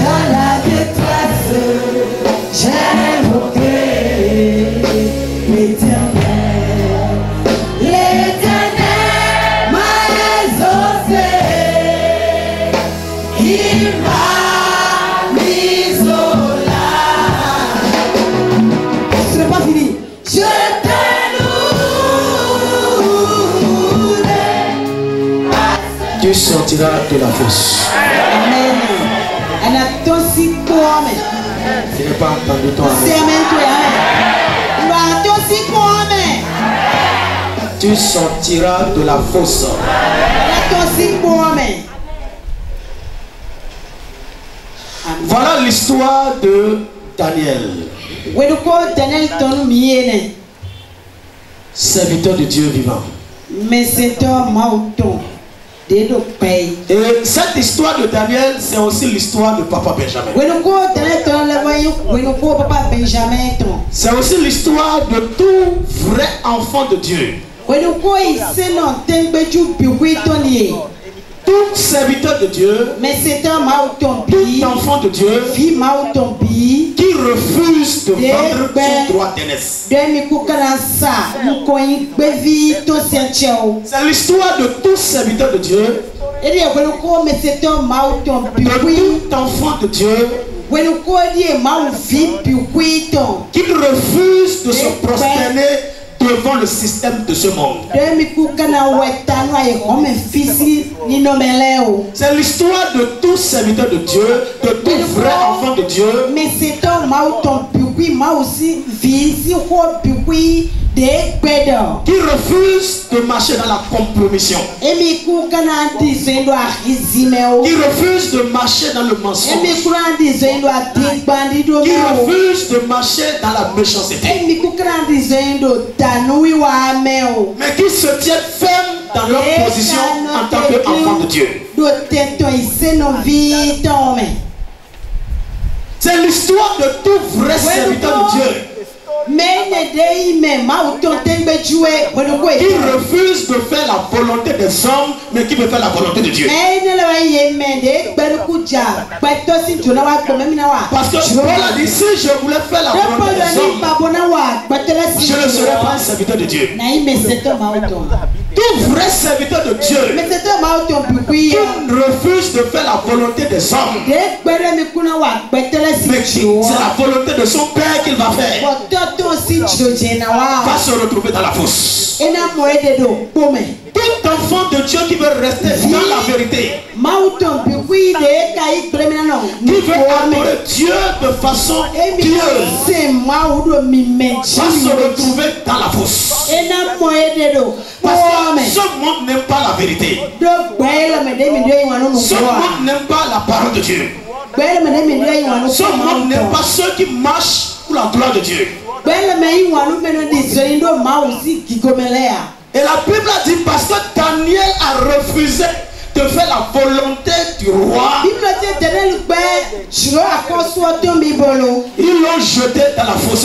Dans la détresse, j'ai invoqué l'Éternel. L'Éternel m'a exaucé. Il m'a mis au large. Ce n'est pas fini. Je te louerai. Tu sortiras de la fosse. Amen. Je n'ai pas entendu ton amen. Tu sortiras de la fosse. Voilà l'histoire de Daniel. Serviteur de Dieu vivant. Et cette histoire de Daniel, c'est aussi l'histoire de Papa Benjamin. C'est aussi l'histoire de tout vrai enfant de Dieu. Tout serviteur de Dieu, tout enfant de Dieu qui refuse de vendre son droit d'aînesse. C'est l'histoire de tout serviteur de Dieu, de tout enfant de Dieu qui refuse de se prosterner devant le système de ce monde. C'est l'histoire de tout serviteur de Dieu, de tout vrai enfant de Dieu, qui refuse de marcher dans la compromission, qui refuse de marcher dans le mensonge, qui refuse de marcher dans la méchanceté, mais qui se tiennent fermes dans leur position en tant qu'enfants de Dieu. C'est l'histoire de tout vrai serviteur de Dieu qui refuse de faire la volonté des hommes, mais qui veut faire la volonté de Dieu. Parce que Paul a dit, si je voulais faire la volonté des hommes, je ne serais pas un serviteur de Dieu. Tout vrai serviteur de Dieu qui refuse de faire la volonté des hommes, mais c'est la volonté de son Père qu'il va faire, va se retrouver dans la fosse. Tout enfant de Dieu qui veut rester dans la vérité, qui veut adorer Dieu de façon pieuse, va se retrouver dans la fosse. Parce que ce monde n'aime pas la vérité. Ce monde n'aime pas la parole de Dieu. Ce monde n'aime pas ceux qui marchent pour la gloire de Dieu. Et la Bible a dit, parce que Daniel a refusé de faire la volonté du roi, ils l'ont jeté dans la fosse.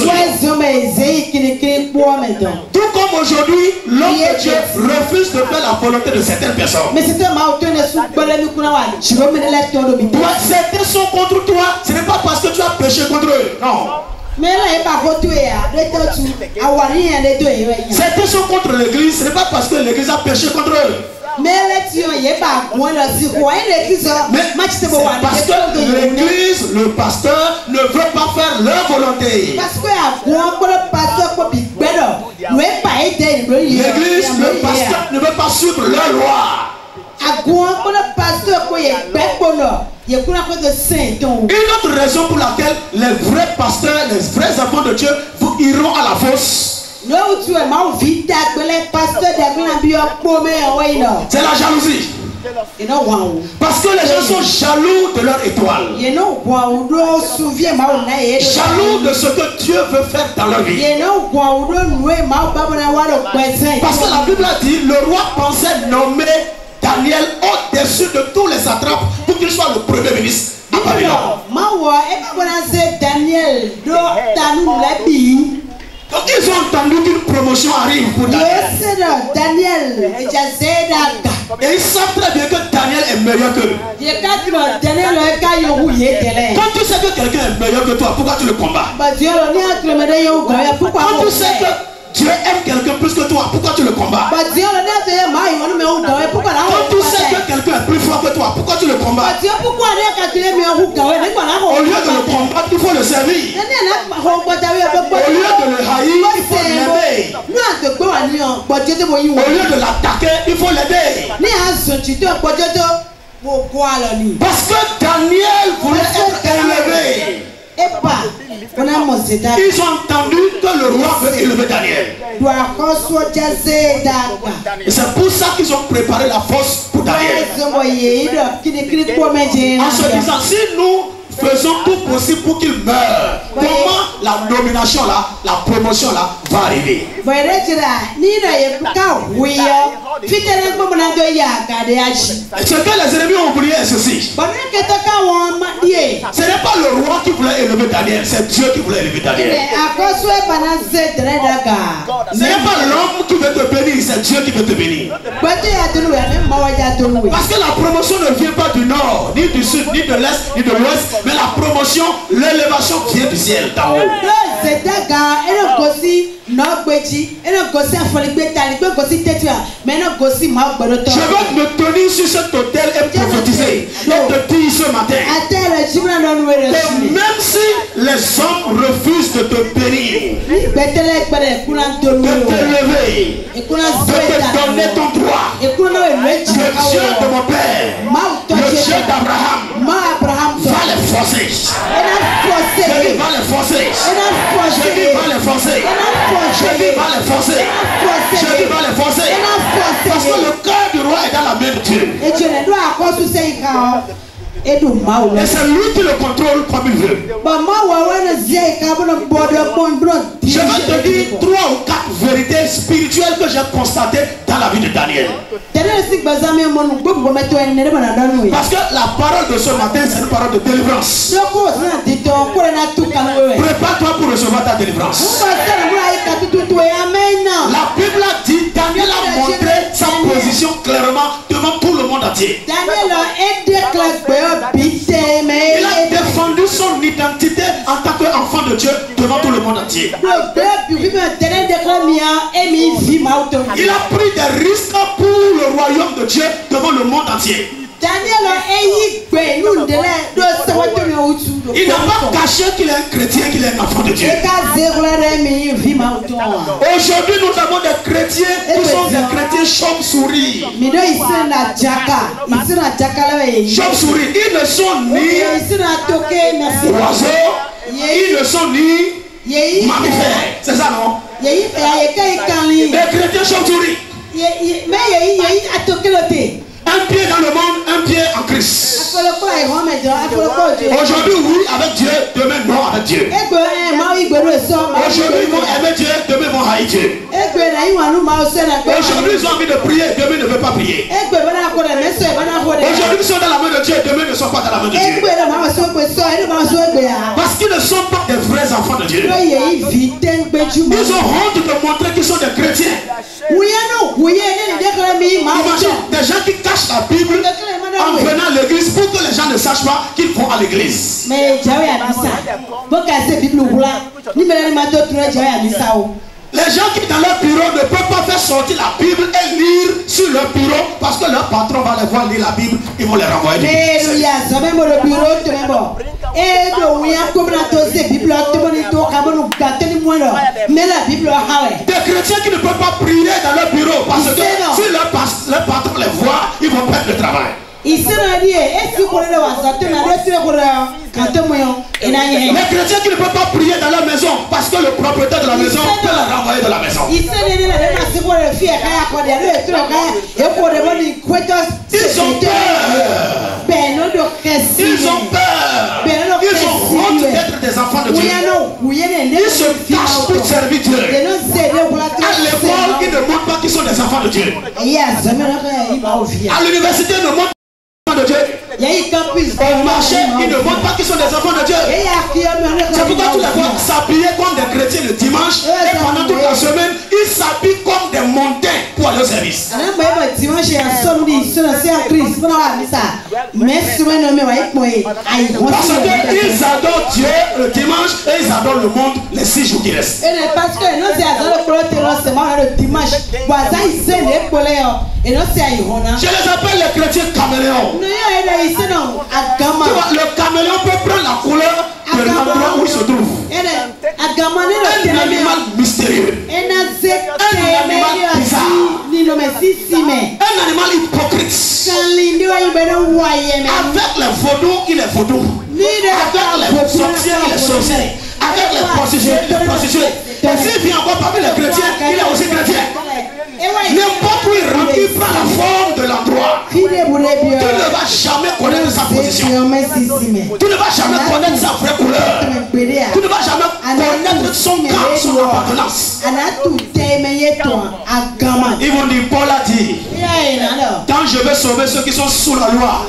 Tout comme aujourd'hui, l'homme de Dieu refuse de faire la volonté de certaines personnes. Certains sont contre toi, ce n'est pas parce que tu as péché contre eux. Non. Certains sont contre l'église, ce n'est pas parce que l'église a péché contre eux. Mais c'est parce que l'église, le pasteur ne veut pas faire leur volonté. L'église, le pasteur ne veut pas suivre leur loi. Une autre raison pour laquelle les vrais pasteurs, les vrais enfants de Dieu iront à la fosse, c'est la jalousie. Parce que les gens sont jaloux de leur étoile, jaloux de ce que Dieu veut faire dans leur vie. Parce que la Bible a dit, le roi pensait nommer Daniel au-dessus de tous les satrapes pour qu'il soit le premier ministre à Babylone. Donc ils ont entendu qu'une promotion arrive pour Daniel. Et ils savent très bien que Daniel est meilleur qu'eux. Quand tu sais que quelqu'un est meilleur que toi, pourquoi tu le combats? Quand tu sais que Dieu aime quelqu'un plus que toi, pourquoi tu le combats? Quand tu sais que quelqu'un est plus fort que toi, pourquoi tu le combats? Au lieu de le combattre, il faut le servir. Au lieu de le haïr, il faut l'aimer. Au lieu de l'attaquer, il faut l'aider. Parce que Daniel voulait être élevé. Ils ont entendu que le roi veut élever Daniel. Et c'est pour ça qu'ils ont préparé la fosse pour Daniel. En se disant, si nous faisons tout possible pour qu'il meure, comment la nomination là, la promotion là va arriver? Ce que les ennemis ont oublié est ceci. Ce n'est pas le roi qui voulait élever Daniel, c'est Dieu qui voulait élever Daniel. Ce n'est pas l'homme qui veut te bénir, c'est Dieu qui veut te bénir. Parce que la promotion ne vient pas du nord, ni du sud, ni de l'est, ni de l'ouest, mais la promotion, l'élévation vient du ciel d'en haut. Je vais me tenir sur cet hôtel et prophétiser et te dire ce matin que même si les hommes refusent de te bénir, de t'élever, de te donner ton droit, le Dieu de mon père, le Dieu d'Abraham va les forcer. Je dis va les forcer. Je dis va les forcer. Je dis va les forcer. Je dis va les forcer. Parce que le cœur du roi est dans la main de Dieu. Et c'est lui qui le contrôle comme il veut. Je vais te dire 3 ou 4 vérités spirituelles que j'ai constatées dans la vie de Daniel. Parce que la parole de ce matin, c'est une parole de délivrance. Prépare-toi pour recevoir ta délivrance. La Bible a dit, Daniel a montré sa position clairement devant tout le monde entier. Il a défendu son identité en tant qu'enfant de Dieu devant tout le monde entier. Il a pris des risques pour le royaume de Dieu devant le monde entier. Il n'a pas caché qu'il est un chrétien, qu'il est un enfant de Dieu. Aujourd'hui, nous avons des chrétiens qui sont des chrétiens chauves-souris. Chauves-souris, ils ne sont ni oiseaux, ils ne sont ni mammifères. C'est ça, non? Les chrétiens chauves-souris. Un pied dans le monde, un pied en Christ. Aujourd'hui, oui, avec Dieu, demain, non, avec Dieu. Aujourd'hui, ils vont aimer Dieu, demain, ils vont haïr Dieu. Aujourd'hui, ils ont envie de prier, demain, ils ne veulent pas prier. Aujourd'hui, ils sont dans la main de Dieu, demain, ils ne sont pas dans la main de Dieu. Parce qu'ils ne sont pas des vrais enfants de Dieu. Ils ont honte de montrer qu'ils sont des chrétiens. Imagine des gens qui cachent la Bible en venant à l'église pour que les gens ne sachent pas qu'ils vont à l'église. Les gens qui dans leur bureau ne peuvent pas faire sortir la Bible et lire sur leur bureau parce que leur patron va les voir lire la Bible, ils vont les renvoyer. Des chrétiens qui ne peuvent pas prier dans leur bureau parce que si leur patron les voit, ils vont perdre le travail. Les chrétiens qui ne peuvent pas prier dans leur maison parce que le propriétaire de la maison peut les renvoyer de la maison. Ils ont peur. Ils ont peur. Ils ont honte d'être des enfants de Dieu. Ils se cachent pour servir Dieu. À l'école, ils ne montrent pas qu'ils sont des enfants de Dieu. À l'université, ils ne montrent de Dieu. Au marché, ils ne montrent pas qu'ils sont des enfants de Dieu. C'est pourquoi tu les vois s'habiller comme des chrétiens le dimanche et pendant toute la semaine, ils s'habillent comme des mondains pour aller au service. Parce qu'ils adorent Dieu le dimanche et ils adorent le monde les 6 jours qui restent. Je les appelle les chrétiens caméléons. Tu vois, le caméléon peut prendre la couleur de l'endroit où il se trouve. Un animal mystérieux. Un animal bizarre. Un animal hypocrite. Avec les vaudous, il est vaudou. Avec les sorciers, il est sorcier. Avec les prostituées. Et s'il vient encore parmi les chrétiens, il est aussi chrétien. N'importe où il rentre, il prend la forme de l'endroit. Tu ne vas jamais connaître sa position. Tu ne vas jamais connaître sa vraie couleur. Tu ne vas jamais connaître son camp, son appartenance. Ils vont dire, Paul a dit, quand je vais sauver ceux qui sont sous la loi,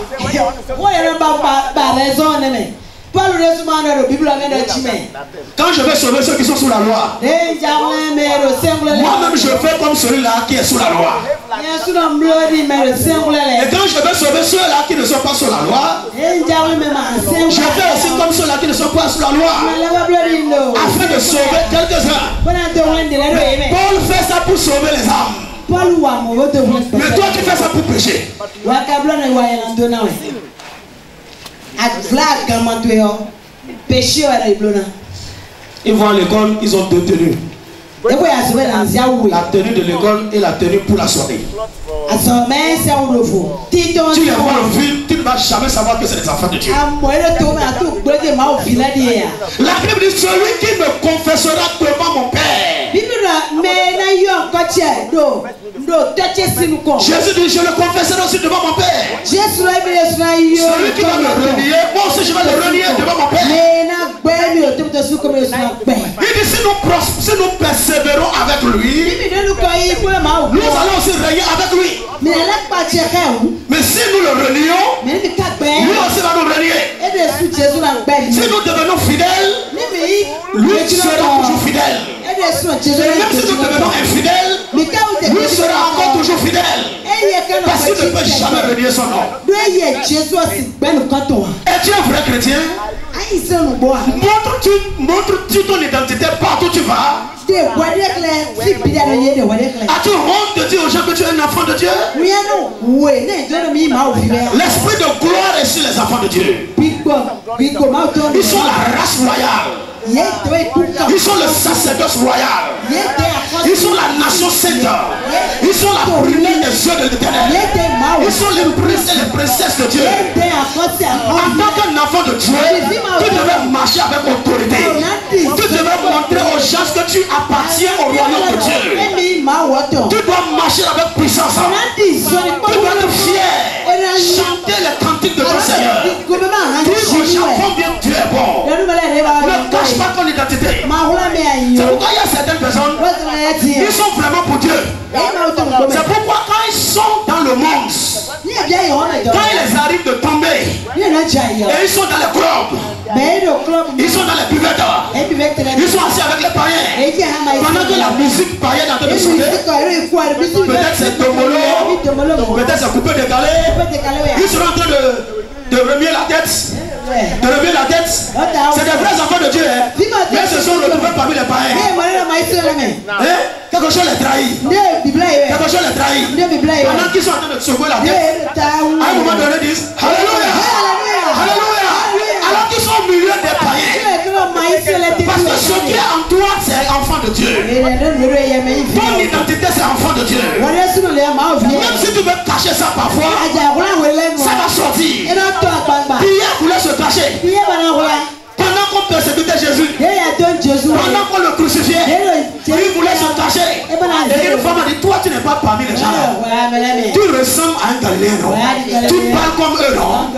quand je vais sauver ceux qui sont sous la loi, moi-même je fais comme celui-là qui est sous la loi. Et quand je vais sauver ceux-là qui ne sont pas sous la loi, je fais aussi comme ceux-là qui ne sont pas sous la loi, afin de sauver quelques-uns. Paul fait ça pour sauver les âmes. Mais toi tu fais ça pour pécher. Ils vont à l'école, ils ont 2 tenues. La tenue de l'école et la tenue pour la soirée. Tu les vois le film, tu ne vas jamais savoir que c'est les enfants de Dieu. La Bible dit, celui qui me confessera devant mon Père. Jésus dit, je le confesserai aussi devant mon Père. Celui qui va me renier, moi aussi je vais le renier devant mon Père. Il dit, si nous persévérons avec lui, nous allons aussi régner avec lui. Mais si nous le renions, lui aussi va nous renier. Si nous devenons fidèles, lui sera toujours fidèle. Et même si nous devenons infidèles, lui sera encore toujours fidèle. Parce qu'il ne peut jamais renier son nom. Es-tu un vrai chrétien? Montre-tu ton identité partout où tu vas? As-tu honte de dire aux gens que tu es un enfant de Dieu? L'esprit de gloire est sur les enfants de Dieu. Ils sont la race royale. Ils sont le sacerdoce royal. Ils sont la nation sainte. Ils sont la prunelle des yeux de l'Éternel. Ils sont les princes et les princesses de Dieu. En tant qu'un enfant de Dieu, tu devais marcher avec autorité. Tu devais montrer aux gens que tu appartiens au royaume de Dieu. Tu dois marcher avec puissance. Tu dois être fier. Chanter les cantiques de ton Seigneur. Dire aux gens combien tu es bon. Ne cache pas ton identité. C'est pourquoi il y a certaines personnes, ils sont vraiment pour Dieu. C'est pourquoi quand ils sont dans le monde, quand il les arrive de tomber, et ils sont dans les clubs, ils sont dans les buvettes, ils sont assis avec les païens, pendant que la musique païenne est en train de sonner, peut-être c'est Domolo, peut-être c'est coupé décalé, ils sont en train de remuer la tête. De lever la tête. C'est des vrais enfants de Dieu. Mais ils se sont retrouvés parmi les païens. Quelque chose les trahit. Quelque chose les trahit. Pendant qu'ils sont en train de secouer la tête, à un moment donné, ils disent Alléluia. Alléluia. Alors qu'ils sont au milieu des païens. Parce que ce qui est en toi, c'est enfant de Dieu. Ton identité, c'est enfant de Dieu. Même si tu veux cacher ça parfois, ça va sortir. Pierre voulait se cacher. Pendant qu'on persécutait Jésus, pendant qu'on le crucifiait, il voulait se cacher. Et une femme a dit, toi tu n'es pas parmi les gens là. Tu ressembles à un Galiléen, non? Tu parles comme eux, non?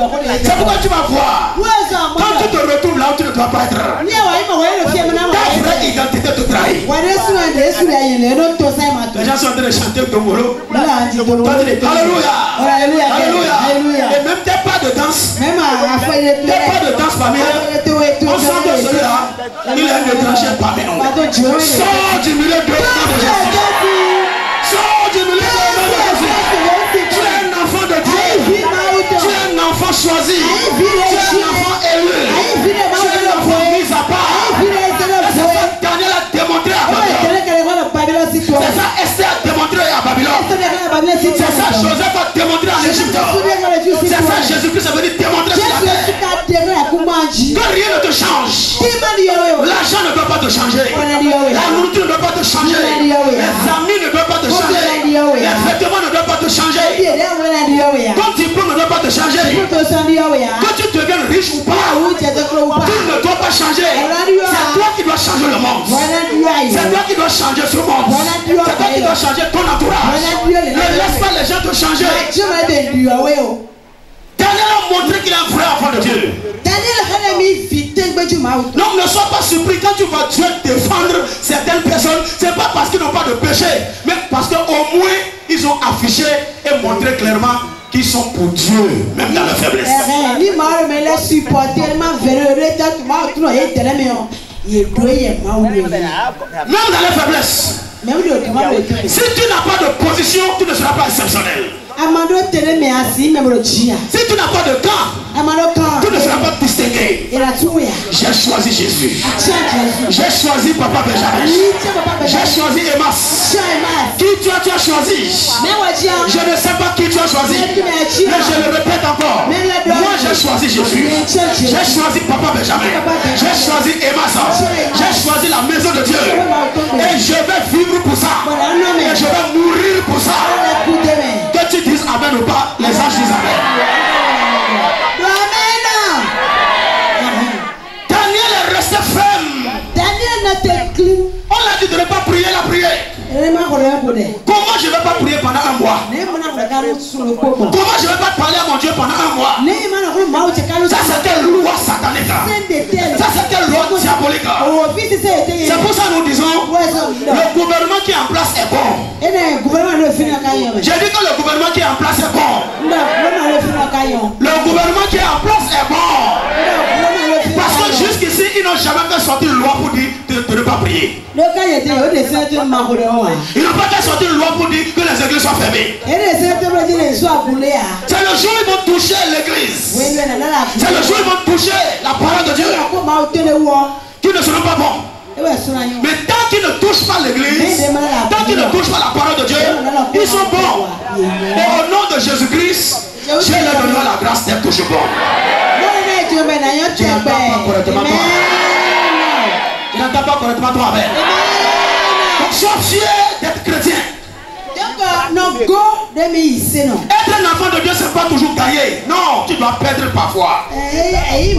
C'est pourquoi tu vas voir. Quand tu te retrouves là où tu ne dois pas être, ta vraie identité te trahit. Les gens sont en train de chanter le Domolo. Alléluia. Alléluia. Et même tes pas de danse. Tes pas de danse parmi eux. On sent que celui-là, il est un étranger parmi nous. Sors du milieu de Jésus. Sors du milieu de enfant choisi. Tu es un enfant élu. Tu es un enfant mis à part. Et c'est ça que Daniel a démontré à Babylone. C'est ça Esther a démontré à Babylone. C'est ça Joseph a démontré en Égypte. C'est ça Jésus-Christ est venu démontrer sur la terre. Que rien ne te change. L'argent ne doit pas te changer. La nourriture ne doit pas te changer. Les amis ne doivent pas te changer. Les vêtements ne doivent pas te changer. Ton diplôme ne doit pas te changer. Que tu deviennes riche ou pas, tu ne dois pas changer. C'est toi qui dois changer le monde. C'est toi qui dois changer ce monde. C'est toi qui dois changer ton entourage. Ne laisse pas les gens te changer. Daniel a montré qu'il est un vrai enfant de Dieu. Donc ne sois pas surpris quand tu vas défendre certaines personnes. C'est pas parce qu'ils n'ont pas de péché, mais parce qu'au moins ils ont affiché et montré clairement qu'ils sont pour Dieu, même dans la faiblesse. Même dans la faiblesse. Si tu n'as pas de position, tu ne seras pas exceptionnel. Si tu n'as pas de camp, tu ne seras pas distingué. J'ai choisi Jésus. J'ai choisi Papa Benjamin. J'ai choisi Emmas. Qui tu as choisi? Je ne sais pas qui tu as choisi, mais je le répète encore. Moi j'ai choisi Jésus. J'ai choisi Papa Benjamin. J'ai choisi Emmas. J'ai choisi la maison de Dieu. Et je vais vivre pour ça. Et je vais mourir pour ça. Que tu dises amen ou pas, les anges disent amen. Daniel est resté ferme. On l'a dit de ne pas prier la prière. Comment je ne vais pas prier pendant un mois? Comment je ne vais pas parler à mon Dieu pendant un mois? Ça c'est quelle loi satanique? Ça c'est quelle loi diabolique? C'est pour ça que nous disons le gouvernement qui est en place est bon. J'ai dit que le gouvernement qui est en place est bon. Le gouvernement qui est en place est bon. Parce que jusqu'ici ils n'ont jamais fait sortir une loi pour dire de ne pas prier. Ils n'ont pas fait sortir une loi pour dire que les églises soient fermées. C'est le jour où ils vont toucher l'église. C'est le jour où ils vont toucher la parole de Dieu qui ne seront pas bons. Mais tant qu'ils ne touchent pas l'église, tant qu'ils ne touchent pas la parole de Dieu, ils sont bons. Et au nom de Jésus-Christ, Dieu leur donnera la grâce d'être toujours bons. Tu n'entends pas correctement toi. Tu n'entends pas correctement toi. Donc sois fier d'être chrétien. Être un enfant de Dieu, c'est pas toujours gagner. Non, tu dois perdre parfois. Être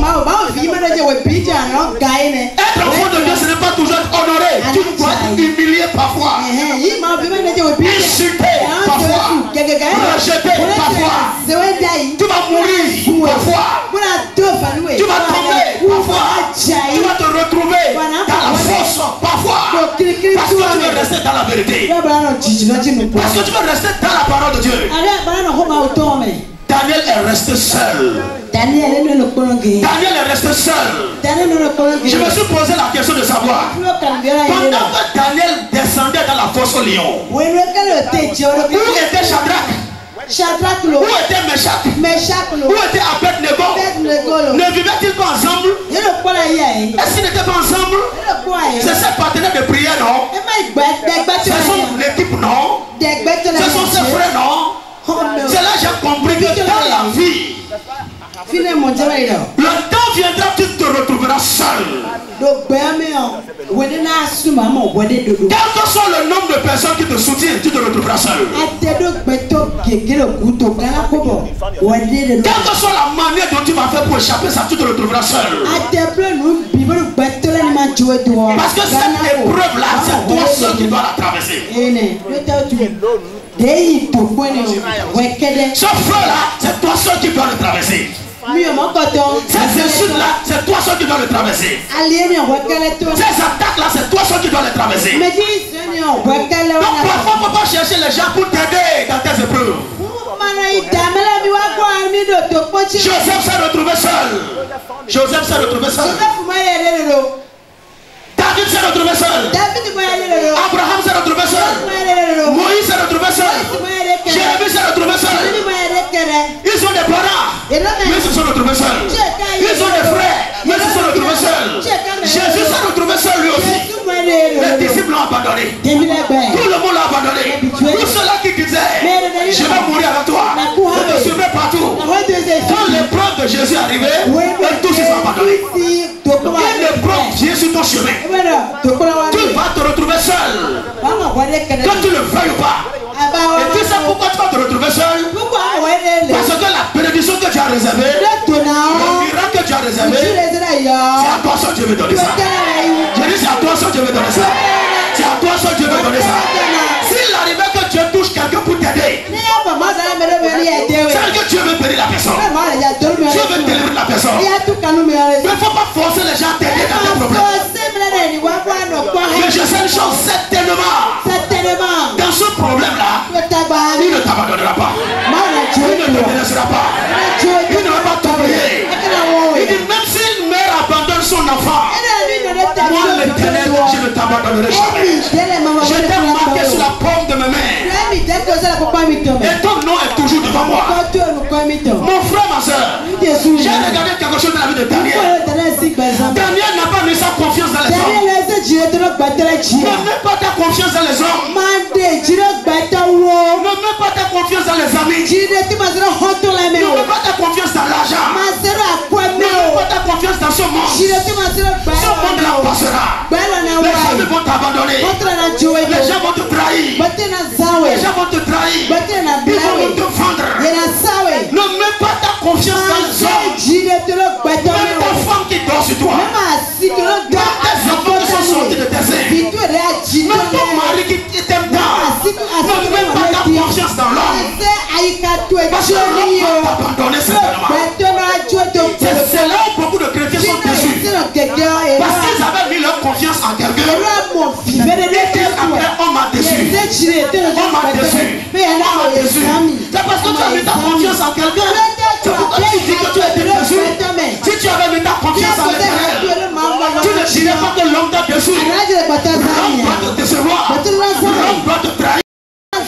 enfant de Dieu, ce n'est pas toujours être honoré. Tu dois être humilié parfois. Insulté parfois. Rejeté parfois. Tu vas mourir parfois. Tu vas tomber parfois. Tu vas te retrouver dans la fosse parfois. Parce que tu veux rester dans la vérité. Parce que tu veux rester dans la parole de Dieu. Daniel est resté seul. Daniel est resté seul. Je me suis posé la question de savoir, pendant que Daniel descendait dans la fosse au lion, où était Shadrach? Où était Meshach? Où était Abednego? Ne vivaient-ils pas ensemble? Est-ce qu'ils n'étaient pas ensemble? C'est ses partenaires de prière, non? C'est son équipe, non? Ce sont ses frères, non? C'est là que j'ai compris que dans la vie, le temps viendra, tu te retrouveras seul. Quel que soit le nombre de personnes qui te soutiennent, tu te retrouveras seul. Quelle que soit la manière dont tu vas faire pour échapper ça, tu te retrouveras seul. Parce que cette épreuve-là, c'est toi seul qui dois la traverser. Ce feu-là, c'est toi seul qui dois le traverser. Ces insultes-là, c'est toi seul qui dois le traverser. Ces attaques-là, c'est toi seul qui dois les traverser. Donc parfois, il ne faut pas chercher les gens pour t'aider dans tes épreuves. Joseph s'est retrouvé seul. David s'est retrouvé seul. Abraham s'est retrouvé seul. Moïse s'est retrouvé seul. Jérémie s'est retrouvé seul. Ils ont des parents, mais ils abandonné. Tout le monde l'a abandonné. Tout ceux-là qui disaient, je vais mourir avec toi, je te suivrai partout. Quand l'épreuve de Jésus est arrivée, tous ils sont abandonnés. Quand l'épreuve vient sur ton chemin, tu vas te retrouver seul. Quand tu le veuilles ou pas. Et tu sais pourquoi tu vas te retrouver seul? Parce que la bénédiction que tu as réservée, le miracle que tu as réservé, c'est à toi seul Dieu veut donner ça. Je dis c'est à toi seul Dieu veut donner ça. C'est à toi seul Dieu veut donner ça. S'il arrivait que Dieu touche quelqu'un pour t'aider, c'est que Dieu veut bénir la personne. Dieu veut délivrer la personne. Mais il ne faut pas forcer les gens à t'aider dans tes problèmes. Mais je sais une chose, certainement, dans ce problème-là, il ne t'abandonnera pas. Il ne te délaissera pas. Il ne va pas t'oublier. Il dit même si une mère abandonne son enfant, moi l'Éternel, je ne t'abandonnerai jamais. Je t'ai marqué sur la paume de mes mains. Et ton nom est toujours devant moi. Mon frère, ma soeur, j'ai regardé quelque chose dans la vie de Daniel. Daniel n'a pas mis sa confiance dans les hommes. Ne mets pas ta confiance dans les hommes. Ne mets pas ta confiance dans les amis. Ne mets pas ta confiance dans l'argent. Ne mets pas ta confiance dans ce monde. Ce monde-là passera. Les gens vont t'abandonner. Les gens vont te trahir. Les gens vont te trahir. Ils vont te vendre. Ne mets pas ta confiance dans les hommes. Même ta femme qui dort sur toi. Même tes enfants qui sont sortis de tes seins. Même ton mari qui t'aime tant. Ne mets pas ta confiance dans l'homme. Parce que l'homme va t'abandonner certainement. C'est là où beaucoup de chrétiens sont déçus. Parce qu'ils avaient mis leur confiance en quelqu'un. Et après on m'a déçu. On m'a déçu. C'est parce que tu as mis ta confiance en quelqu'un. C'est pourquoi tu dis que tu as été déçu. Si tu avais mis ta confiance en l'Éternel, tu ne dirais pas que l'homme t'a déçu. L'homme doit te décevoir. L'homme doit te trahir.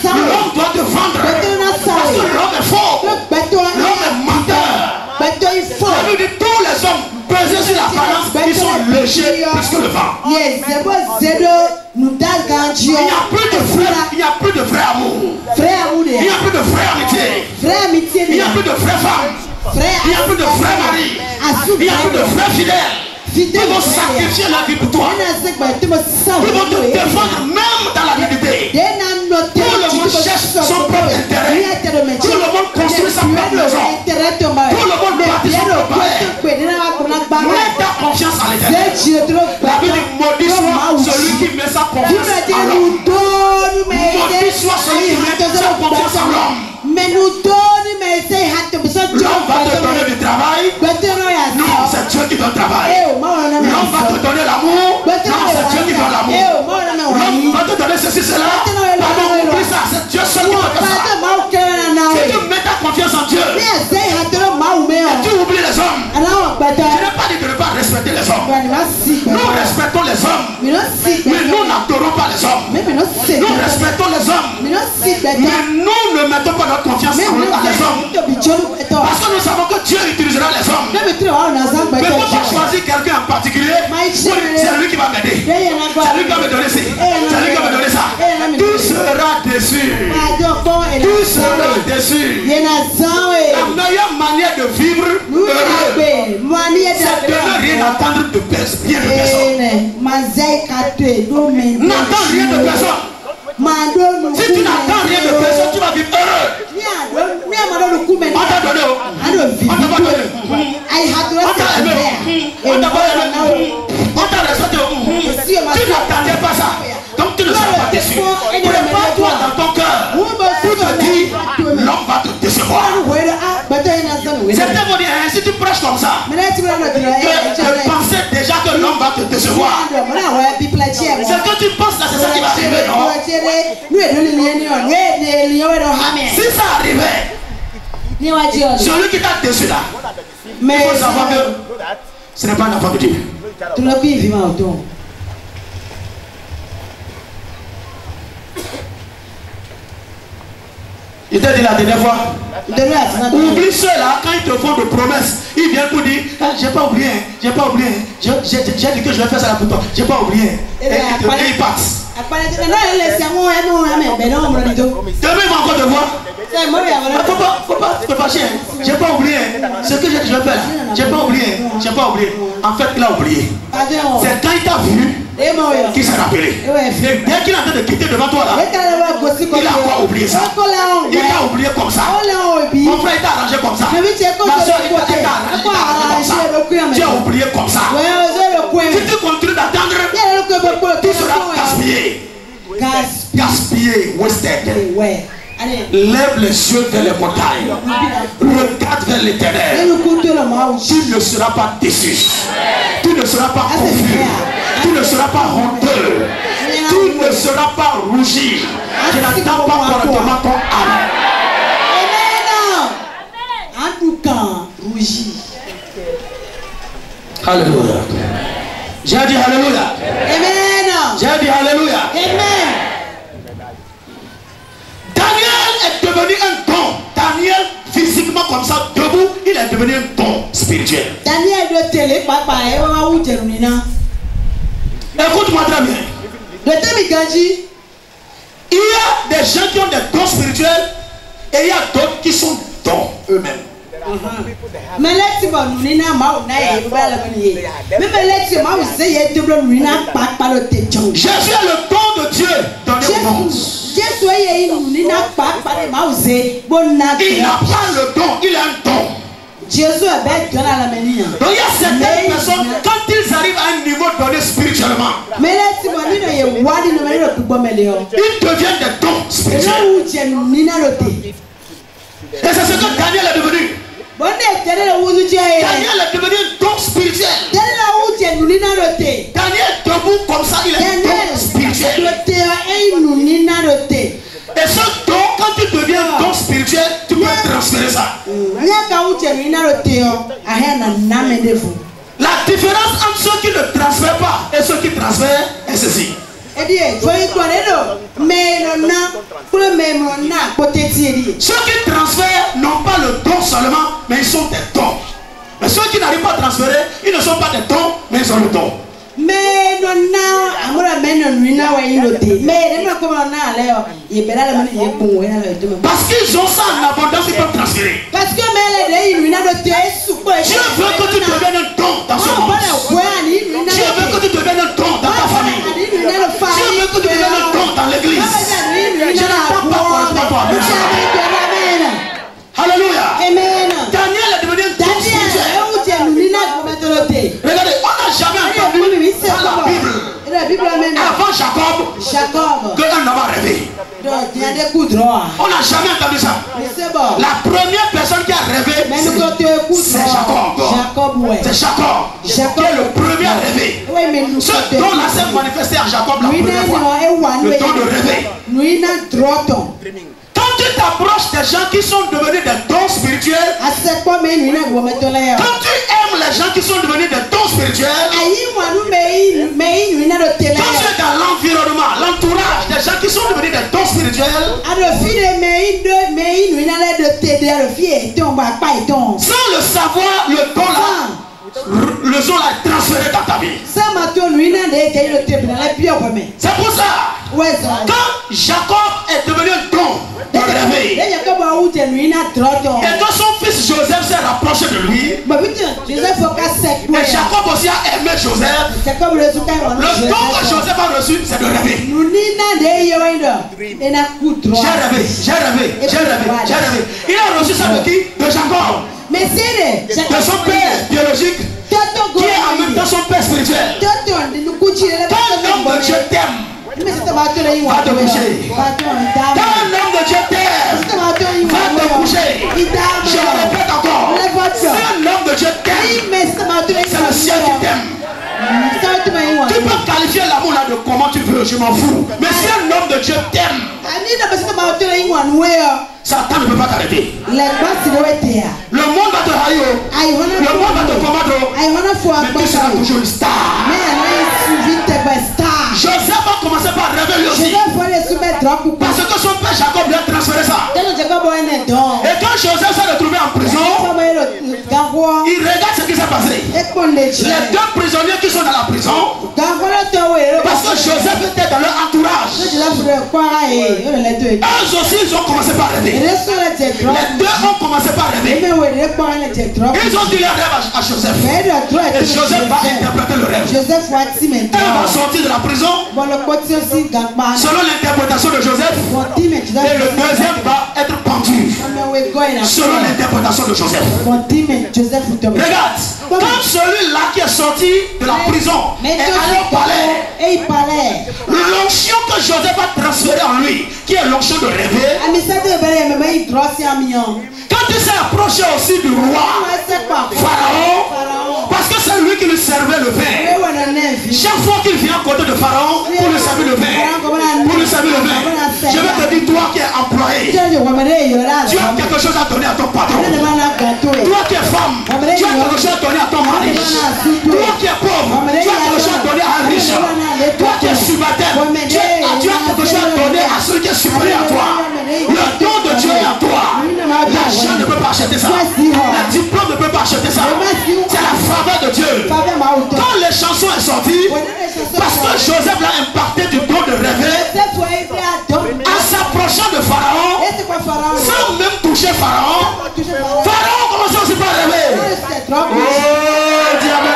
L'homme doit te vendre. Parce que l'homme est faux. L'homme est menteur. Ça veut dire tous les hommes pesés sur la balance, ils sont légers plus que le vent. Il n'y a plus de vrai amour. Il n'y a plus de vraie amitié. Il n'y a plus de vraie femme. Il n'y a plus de vrai mari. Il n'y a plus de vrai fidèle. Ils vont sacrifier la vie pour toi. Ils vont te défendre même dans la nudité. Tout le monde cherche son propre intérêt. Tout le monde construit sa propre maison. Tout le monde bâtit son propre palais. Mets ta confiance en l'Éternel. La Bible dit maudit soit celui qui met sa confiance en l'homme. Maudit soit celui qui met sa confiance en l'homme. L'homme va te donner du travail. Non, c'est Dieu qui donne le travail. L'homme va te donner l'amour. Non, c'est Dieu qui donne l'amour. L'homme va te donner ceci, cela. Pardon, oublie ça. C'est Dieu seul qui peut faire ça. Si tu mets ta confiance en Dieu et tu oublies les hommes, je n'ai pas dit de ne pas respecter les hommes. Nous respectons les hommes, mais nous n'adorons pas les hommes. Nous respectons les hommes, mais nous ne mettons pas notre confiance en les hommes. Parce que nous savons que Dieu utilisera les hommes. Mais il ne faut pas choisir quelqu'un en particulier. C'est lui qui va m'aider. C'est lui qui va me donner ça. C'est lui qui va me donner ça. Tout sera déçu. Tout sera déçu. La meilleure manière de vivre heureux, c'est de ne rien attendre de bien de personne. N'attends rien de personne. Si tu n'attends rien de personne, tu vas vivre heureux. On t'a donné. On t'a pas donné. On t'a aimé. On t'a pas aimé. On t'a respecté. Tu n'attendais pas ça. Donc tu ne seras pas déçu. Prépare-toi dans ton cœur pour te dire l'homme va te décevoir. Certains vont dire, si tu prêches comme ça, je pensais déjà que l'homme va te décevoir. C'est que tu penses là, c'est ça qui va arriver, non? Si ça arrivait, celui qui t'a déçu là, il faut savoir que ce n'est pas un enfant de Dieu. Il t'a dit la dernière fois, oublie ceux-là, quand ils te font de promesses, ils viennent pour dire, ah, j'ai pas oublié, j'ai pas oublié, j'ai dit que je vais faire ça là pour toi, j'ai pas oublié. Et ils partent. Demain, il va encore te voir. Faut pas te fâcher. J'ai pas oublié. Ce que je vais faire là. J'ai pas oublié. En fait, il a oublié. C'est quand il t'a vu qu'il s'est rappelé. Et dès qu'il est en train de quitter devant toi là, il a encore oublié ça. Il t'a oublié comme ça. Mon frère, il t'a arrangé comme ça. Ma soeur, il t'a arrangé comme ça. Tu as oublié comme ça. Si tu continues d'attendre, tu seras gaspillé. Gaspillé, wasted. Lève les yeux vers les montagnes. Regarde vers l'éternel. Tu ne seras pas déçu. Tu ne seras pas confus. Tu ne seras pas honteux. Tu ne seras pas rougi. Je n'attends pas correctement ton âme. En tout cas, rougi. Alléluia. J'ai dit alléluia. Amen. J'ai dit alléluia. Amen. Daniel est devenu un don. Daniel, physiquement comme ça, debout, il est devenu un don spirituel. Daniel de télé, papa, écoute-moi très bien. Il y a des gens qui ont des dons spirituels et il y a d'autres qui sont dons eux-mêmes. Jésus est le don de Dieu dans le monde. Il n'a pas le don, il a un don. Donc il y a certaines personnes, quand ils arrivent à un niveau donné spirituellement, ils deviennent des dons spirituels. Et c'est ce que Daniel est devenu. Daniel est devenu un don spirituel. Daniel debout comme ça, il est un don spirituel. Et ce don, quand tu deviens un don spirituel, tu peux transférer ça. La différence entre ceux qui ne transfèrent pas et ceux qui transfèrent est ceci. Ceux qui transfèrent n'ont pas le don seulement, mais ils sont des dons. Mais ceux qui n'arrivent pas à transférer, ils ne sont pas des dons, mais ils ont le don. Parce qu'ils ont ça en abondance, ils peuvent transférer. Dieu veut que tu deviennes un don dans ce monde. Dieu veut que tu deviennes un don dans ta famille. Dieu veut que tu deviennes un don dans l'église. Je n'attends pas correctement toi. Alléluia. Daniel est devenu un don spirituel. Regardez, on n'a jamais entendu dans la Bible, avant Jacob, qu'un homme a rêvé. On n'a jamais entendu ça. La première personne qui a rêvé, c'est Jacob. C'est Jacob qui est le premier à rêver. Ce don-là s'est manifesté à Jacob la première fois. Le don de rêver. Quand tu t'approches des gens qui sont devenus des dons spirituels, quand tu aimes les gens qui sont devenus des dons spirituels, quand tu es dans l'environnement, l'entourage des gens qui sont devenus des dons spirituels, sans le savoir, le don là, le son là est transféré dans ta vie. C'est pour ça, quand Jacob est devenu un don de rêver, et quand son fils Joseph s'est rapproché de lui, et Jacob aussi a aimé Joseph, le don que Joseph a reçu, c'est de rêver. J'ai rêvé. Il a reçu ça de qui? De Jacob. De son père biologique, qui est en même temps son père spirituel. Quand l'homme de Dieu t'aime, va te coucher. Quand l'homme de Dieu t'aime, va te coucher. Je le répète encore. Si un homme de Dieu t'aime, c'est le ciel qui t'aime. Tu peux qualifier l'amour là de comment tu veux, je m'en fous. Mais si un homme de Dieu t'aime, Satan ne peut pas t'arrêter. Le monde va te haïr, le monde va te commander, mais tu seras toujours une star. Joseph a commencé par rêver lui aussi, parce que son père Jacob lui a transféré ça. Et quand Joseph s'est retrouvé en prison, il regarde ce qui s'est passé. Les deux prisonniers qui sont dans la prison, parce que Joseph était dans leur entourage, eux aussi ils ont commencé par rêver. Les deux ont commencé par rêver. Ils ont dit leur rêve à Joseph. Et Joseph va interpréter le rêve. Un va sortir de la prison selon l'interprétation de Joseph. Et le deuxième va être pendu selon l'interprétation de Joseph. Regarde, quand celui-là qui est sorti de la prison est allé au palais, l'onction que Joseph a transférée en lui, qui est l'onction de rêver, quand il s'est approché aussi du roi Pharaon, parce que c'est lui qui lui servait le vin, chaque fois qu'il vient à côté de Pharaon pour lui servir le vin, je vais te dire, toi qui es employé, tu as quelque chose à donner à ton patron. Toi qui es femme, tu as quelque chose à donner à ton mari. Toi qui es pauvre, tu as quelque chose à donner à un riche. Toi qui es subalterne, tu as quelque chose à donner à celui qui est supérieur à toi. Le don de Dieu est à toi. L'argent ne peut pas acheter ça. Le diplôme ne peut pas acheter ça. C'est la faveur de Dieu. Quand les chansons sont sorties, parce que Joseph l'a imparté du don de rêver, en s'approchant de Pharaon, sans même toucher Pharaon, Pharaon commence aussi par rêver. Oh, diable.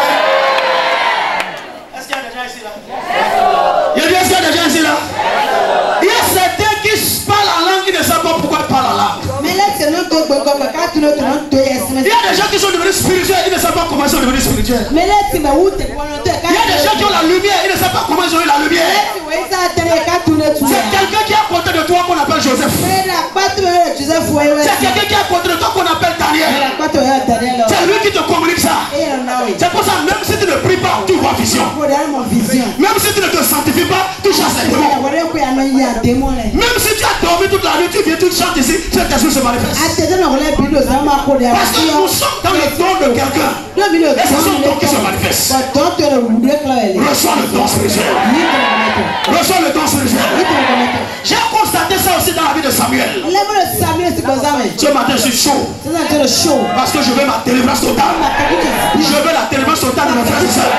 Est-ce qu'il y a des gens ici là? Il y a est-ce qu'il y a des gens ici là? Il y a certains qui parlent en langue qui ne savent pas pourquoi ils parlent en langue. Il y a des gens qui sont devenus spirituels, ils ne savent pas comment ils sont devenus spirituels. Il y a des gens qui ont la lumière, ils ne savent pas comment ils ont eu la lumière. C'est quelqu'un qui est à côté de toi qu'on appelle Joseph. C'est quelqu'un qui est à côté de toi qu'on appelle Daniel. C'est lui qui te communique ça. C'est pour ça, même si tu ne pries pas, tu vois vision. Même si tu ne te sanctifies pas, tu chasses les démons. Même si tu as dormi toute la nuit, tu viens, tu chantes ici, cet esprit se manifeste. Parce que nous sommes dans le don de quelqu'un. Et c'est son don qui se manifeste. Reçois le don spirituel. Reçois le don spirituel. J'ai constaté ça aussi dans la vie de Samuel. Ce matin je suis chaud. Parce que je veux ma délivrance totale. Je veux la délivrance totale de mes frères et sœurs.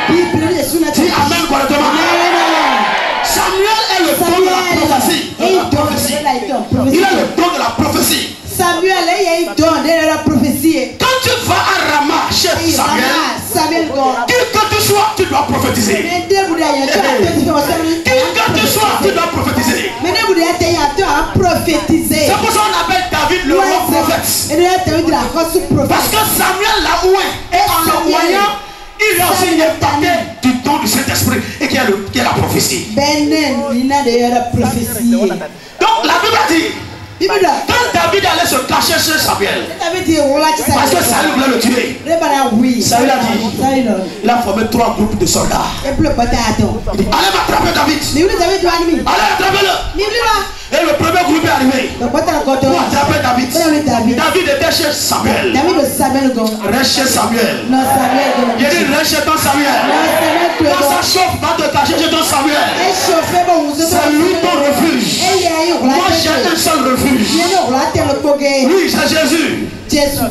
Dis amen correctement. Samuel est le don de la prophétie. Il a le don de la prophétie. Samuel est don de la prophétie. Quand tu vas à Rama chez Samuel, qui que tu sois, tu dois prophétiser. Qui que tu sois, tu dois prophétiser. C'est pour ça qu'on appelle David le roi prophète. Parce que Samuel l'a oué. Et en le voyant, il a aussi impacté du don du Saint-Esprit et qui est la prophétie. Donc la Bible dit, quand David allait se cacher chez Samuel, parce que Saül voulait le tuer, Saül a dit, il a formé 3 groupes de soldats. Il dit, allez m'attraper David. Allez attraper-le. Et le premier groupe est arrivé pour attraper David. David était chez Samuel. Reste chez Samuel. Il dit, reste chez ton Samuel. Quand ça chauffe, va te cacher chez ton Samuel. C'est lui ton refuge. Moi j'ai un seul refuge. Oui, c'est Jésus.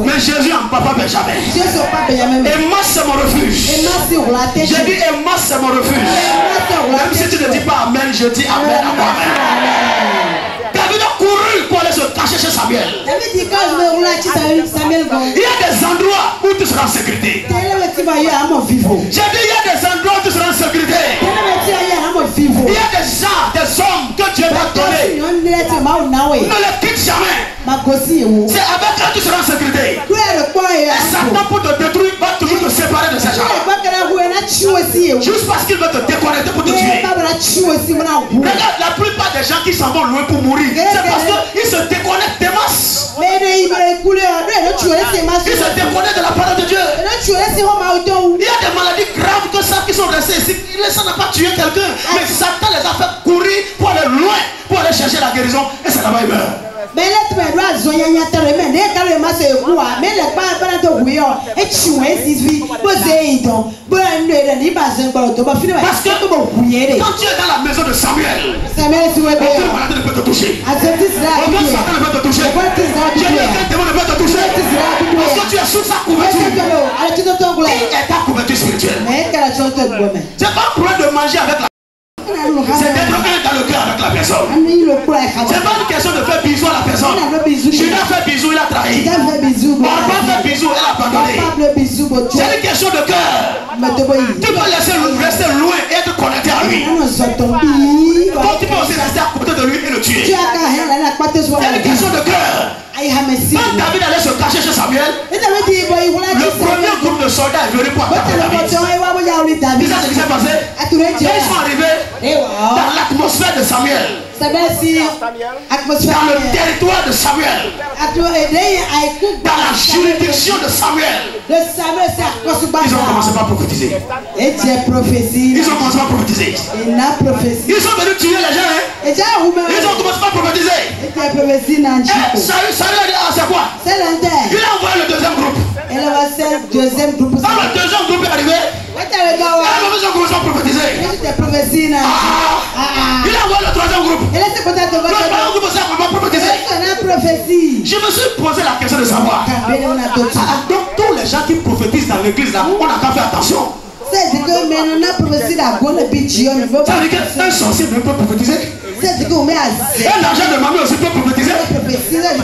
Mais Jésus en papa Benjamin. Et moi c'est mon refuge. J'ai dit et moi c'est mon refuge. Même si tu ne dis pas amen, je dis amen à moi-même. David a couru pour aller se cacher chez Samuel. Il y a des endroits où tu seras en sécurité. J'ai dit il y a des endroits où tu seras en sécurité. Il y a des gens, des hommes que Dieu t'a donné. Ne les quitte jamais. C'est avec eux que tu seras en sécurité. Et Satan pour te détruire va toujours te séparer de ces gens. Juste parce qu'il veut te déconnecter pour te tuer. Regarde, la plupart des gens qui s'en vont loin pour mourir, c'est parce qu'ils se déconnectent des masses. Ils se déconnectent de la parole de Dieu. Il y a des maladies graves que ça qui sont restées ici. Ça n'a pas tué quelqu'un, mais Satan les a fait courir pour aller loin, pour aller chercher la guérison, et c'est là-bas il meurt. Parce que quand tu es dans la maison de Samuel, aucune maladie ne peut te toucher. Aucun Satan ne peut te toucher. Aucun démon ne peut te toucher. Parce que tu es sous sa couverture. Qui est ta couverture spirituelle? C'est pas un problème de manger avec la c'est d'être un dans le cœur avec la personne. C'est pas une question de faire bisou à la personne. Je dois faire bisou, il a trahi. On va faire bisou, elle a abandonné. C'est une question de cœur. Tu peux rester loin et être connecté à lui. Donc tu peux aussi rester à côté de lui et le tuer. C'est une question de cœur. Quand David allait se cacher chez Samuel, le premier groupe de soldats est venu pour attaquer David. C'est ça ce qui s'est passé. Quand ils sont arrivés dans l'atmosphère de Samuel, dans le territoire de Samuel, dans la juridiction de Samuel, ils ont commencé par prophétiser. Ils ont commencé par prophétiser. Ils sont venus tuer les gens. Ils ont commencé par prophétiser. Et Samuel a dit, ah c'est quoi? Il a envoyé le deuxième groupe. Quand le deuxième groupe est arrivé, ils ont commencé à prophétiser. Il a envoyé le troisième groupe. Le troisième groupe aussi a prophétisé. Je me suis posé la question de savoir. Donc tous les gens qui prophétisent dans l'église là, on n'a qu'à faire attention. Ça veut dire qu'un sorcier peut prophétiser. Un agent de mamie aussi peut prophétiser.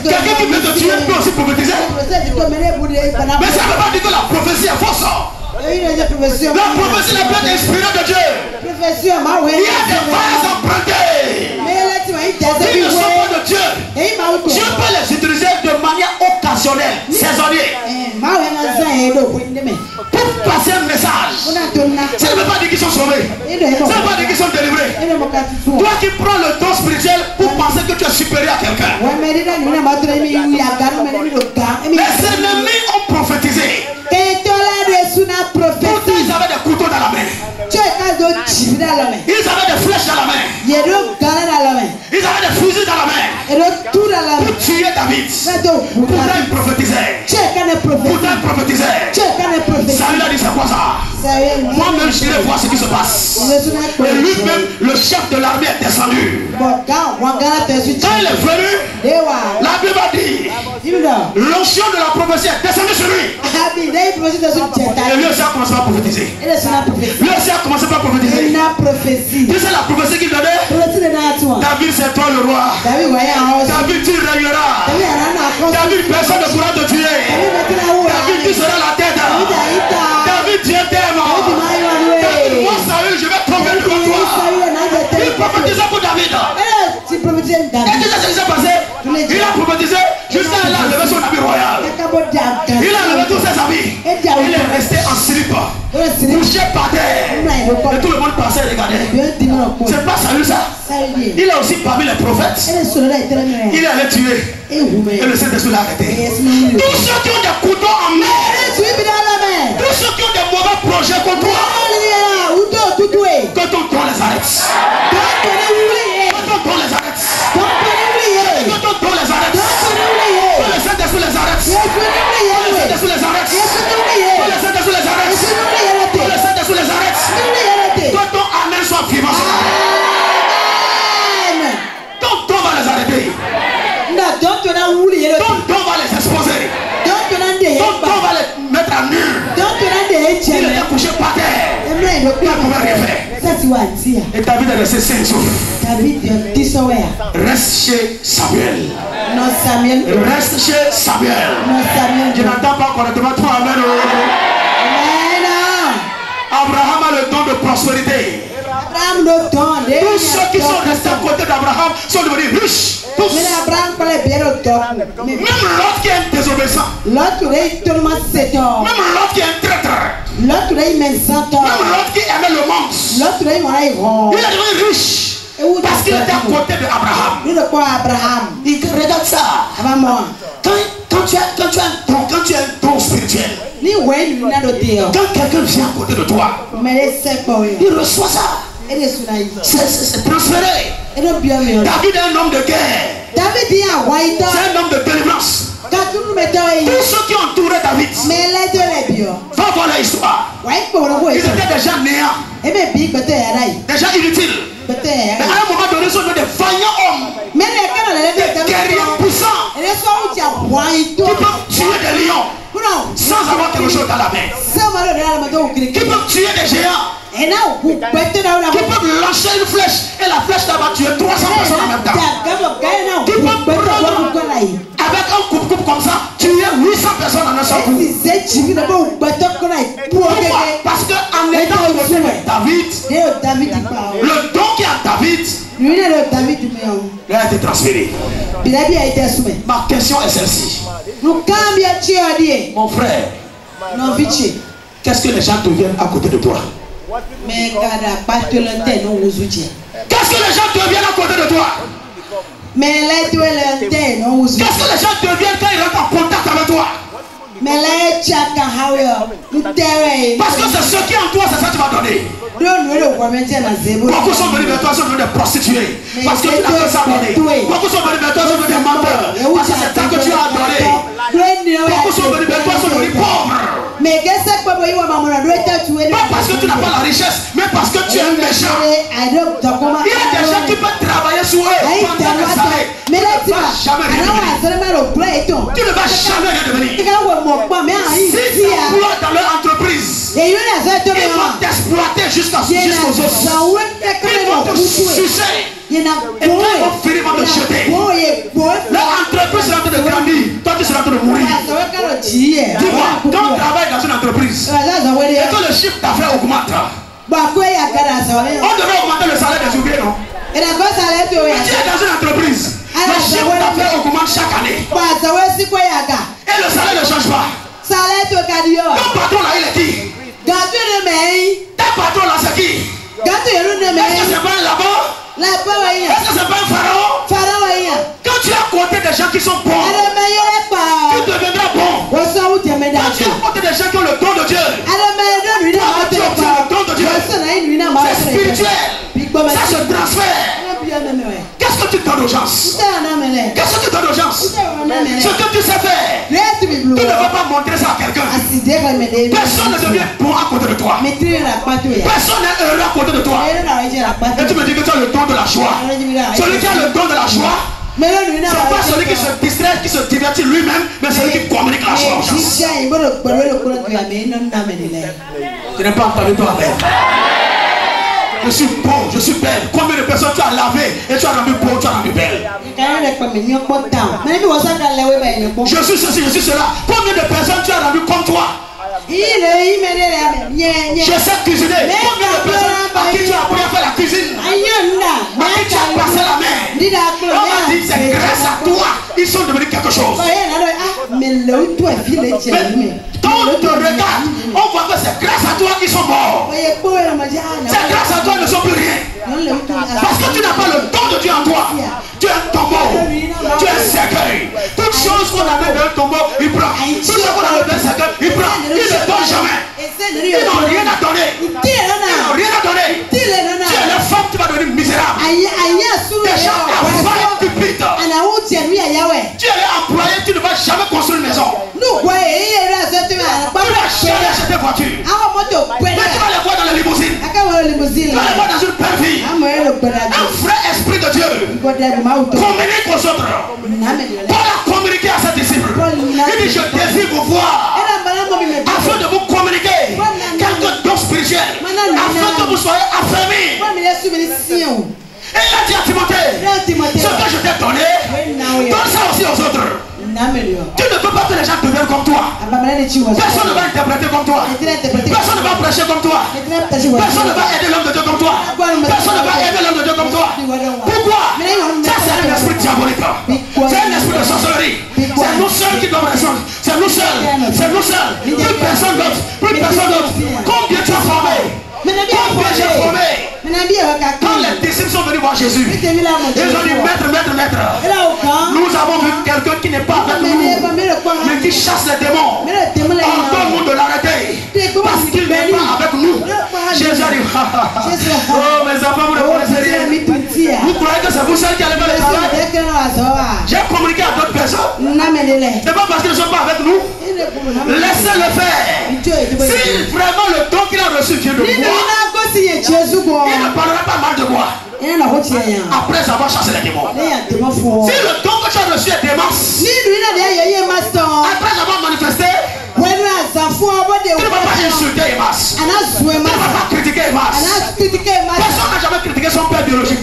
Quelqu'un qui peut te tuer peut aussi prophétiser. Mais ça ne veut pas dire que la prophétie est fausse. La prophétie n'est pas inspirée de Dieu. Il y a des vases empruntés. Ils ne sont pas de Dieu. Dieu peut les utiliser de manière occasionnelle, saisonnière, pour passer un message. Ça ne veut pas dire qu'ils sont sauvés. Ça ne veut pas dire qu'ils sont délivrés. Toi qui prends le don spirituel pour penser que tu es supérieur à quelqu'un. Les ennemis ont prophétisé. Pourtant ils avaient des couteaux dans la main. Ils avaient des flèches dans la main. Ils avaient des fusils dans la main. Pour tuer David. Pourtant ils prophétisaient. Saül a dit c'est quoi ça? Moi-même j'irai voir ce qui se passe. Et lui-même, le chef de l'armée est descendu. Quand il est venu, la Bible a dit l'onction de la prophétie est descendue sur lui. Et lui aussi a commencé à prophétiser. Lui aussi a commencé à prophétiser. Tu sais la prophétie qu'il donnait? David c'est toi le roi. David tu régneras. David personne ne pourra te tuer. David tu seras la tête. David Dieu t'aime. David moi Saül je vais tomber devant toi. Il prophétisait pour David. Et tu sais ce qui s'est passé? Il a prophétisé jusqu'à là il a levé son habit royal. Il a levé tous ses habits. Il est resté en slip, couché par terre. Et tout le monde passait et regardait. C'est pas Saül ça? Il est aussi parmi les prophètes. Il est allé tuer. Et le Saint-Esprit l'a arrêté. Tous ceux qui ont des couteaux en main, tous ceux qui ont des mauvais projets contre toi, quand on les arrête. Quand on les arrête. Quand on les arrête. Quand le Saint-Esprit les arrête. Quand le Saint-Esprit les arrête. Quand le Saint-Esprit les arrête. Quand le Saint-Esprit les arrête. Quand ton amen soit vivant. Ton va les arrêter. Ton va les exposer. Ton va les mettre à nu. Il était couché par terre. Il ne pouvait rien faire. Et David est resté sain et sauf. Reste chez Samuel. Reste chez Samuel. Je n'entends pas correctement toi. Amen. Abraham a le don de prospérité. Tous ceux qui sont restés à côté d'Abraham sont devenus riches. Tous. Même l'autre qui est désobéissant. Même l'autre qui est un traître. Même l'autre qui aimait le monde. Il est devenu riche. Parce qu'il était à côté d'Abraham. Il regarde ça. Quand tu as un don spirituel, quand quelqu'un vient à côté de toi, il reçoit ça. C'est transféré. David est un homme de guerre. C'est un homme de délivrance. Tous ceux qui ont entouré David, va voir l'histoire. Ils étaient déjà néants, déjà inutiles. Mais à un moment donné, ils sont des vaillants hommes, des guerriers puissants qui peuvent tuer des lions. sans avoir quelque chose dans la main. Qui peut tuer des géants. Qui peut lancer une flèche et la flèche va tuer 300 personnes en même temps. Qui peut prendre avec un coupe comme ça tuer 800 personnes en un seul coup. Pourquoi? Parce qu'en étant David, le don qui est à David, il a été transféré. Ma question est celle-ci. Mon frère, qu'est-ce que les gens deviennent à côté de toi? Qu'est-ce que les gens deviennent à côté de toi? Qu'est-ce que les gens deviennent quand ils rentrent en contact avec toi? Parce que c'est ce qui est en toi, c'est ça que tu vas donner. Beaucoup sont venus vers toi, sont venus des prostituées. Parce que tu n'as pas ça donné. Beaucoup sont venus vers toi, sont venus des menteurs. Parce que c'est ça que tu as donné. Beaucoup sont venus vers toi, sont venus pauvres. Pas parce que tu n'as pas la richesse, mais parce que tu es méchant. Il y a des gens qui peuvent travailler sur eux pendant des années. Tu ne vas jamais rien devenir. Tu ne vas jamais rien devenir. Si tu emploies dans leur entreprise, ils vont t'exploiter jusqu'aux os. Ils vont te sucer. Et quand ils vont finir par te jeter, leur entreprise sera en train de grandir. Toi, tu seras en train de mourir. Tu vois, quand on travaille dans une entreprise et que le chiffre d'affaires augmente, on devrait augmenter le salaire des ouvriers, non? Mais tu es dans une entreprise, le chiffre d'affaires augmente chaque année. Et le salaire ne change pas. Ton patron là, il est qui? Ta patron là, c'est qui? Est-ce que c'est pas un là-bas? Est-ce que c'est pas un pharaon? Quand tu es à côté des gens qui sont bons, tu deviendras bon. Quand tu es à côté des gens qui ont le don de Dieu, tu obtiens le don de Dieu. C'est spirituel. Ça se transfère. Qu'est-ce que tu donnes aux gens? Qu'est-ce que tu donnes aux gens? Ce que tu sais faire. Tu ne vas pas montrer ça à quelqu'un. Personne ne devient bon à côté de toi. Personne n'est heureux à côté de toi. Et tu me dis que tu as le don de la joie. Celui qui a le don de la joie, c'est pas celui qui se distrait, qui se divertit lui-même, mais celui qui communique la joie aux gens. Tu n'as pas entendu toi avec. Je suis beau, je suis belle. Combien de personnes tu as lavé et tu as rendu beau, tu as rendu belle? Je suis ceci, je suis cela. Combien de personnes tu as rendu comme toi? Je sais cuisiner. Combien de personnes à qui tu as appris à faire la cuisine? À qui tu as passé la main? On m'a dit c'est grâce à toi ils sont devenus quelque chose. Mais quand on te regarde, on voit que c'est grâce à toi qu'ils sont morts. C'est grâce à toi qu'ils ne sont plus rien. Parce que tu n'as pas le don de Dieu en toi. Tu es un tombeau. Tu es un cercueil. Toute chose qu'on avait dans un tombeau, il prend. Toute chose qu'on avait dans un cercueil, il prend. Il ne donne jamais. Ils n'ont rien à donner. Ils n'ont rien à donner. Tu es la femme, tu vas devenir misérable. Des gens avaient cupide. Tu es employé, tu ne vas jamais construire une maison. Tu ne vas jamais acheter une voiture. Mais tu vas les voir dans la limousine. Tu vas les voir dans une belle vie. Un vrai esprit de Dieu communique aux autres. Paul a communiqué à ses disciples. Il dit je désire vous voir afin de vous communiquer quelques dons spirituels, afin que vous soyez affermis. Et il a dit à Timothée, ce que je t'ai donné, donne ça aussi aux autres. Tu ne peux pas que les gens deviennent comme toi. Personne ne va interpréter comme toi. Personne ne va prêcher comme toi. Personne ne va aider l'homme de Dieu comme toi. Personne ne va aider l'homme de Dieu comme toi. Pourquoi? Ça c'est un esprit diabolique. C'est un esprit de sorcellerie. C'est nous seuls qui doivent répondre. C'est nous seuls. C'est nous seuls. Plus personne d'autre. Plus personne d'autre. Combien tu as formé? Combien j'ai formé? Quand les disciples sont venus voir Jésus, ils ont dit maître, maître, maître. Nous avons vu quelqu'un qui n'est pas avec nous, mais qui chasse les démons. Ordonne-nous de l'arrêter parce qu'il n'est pas avec nous. Jésus a dit oh mes enfants, vous ne connaissez rien. Vous croyez que c'est vous seul qui allez faire le travail? J'ai communiqué à d'autres personnes. C'est pas parce qu'ils ne sont pas avec nous. Laissez-le faire. Si vraiment le don qu'il a reçu vient de moi, il ne parlera pas mal de moi. Après avoir chassé les démons. Si le don que tu as reçu est démence, après avoir manifesté, Tu ne vas pas insulter Emma's. Tu ne vas pas critiquer Emma's. Personne n'a jamais critiqué son père biologique.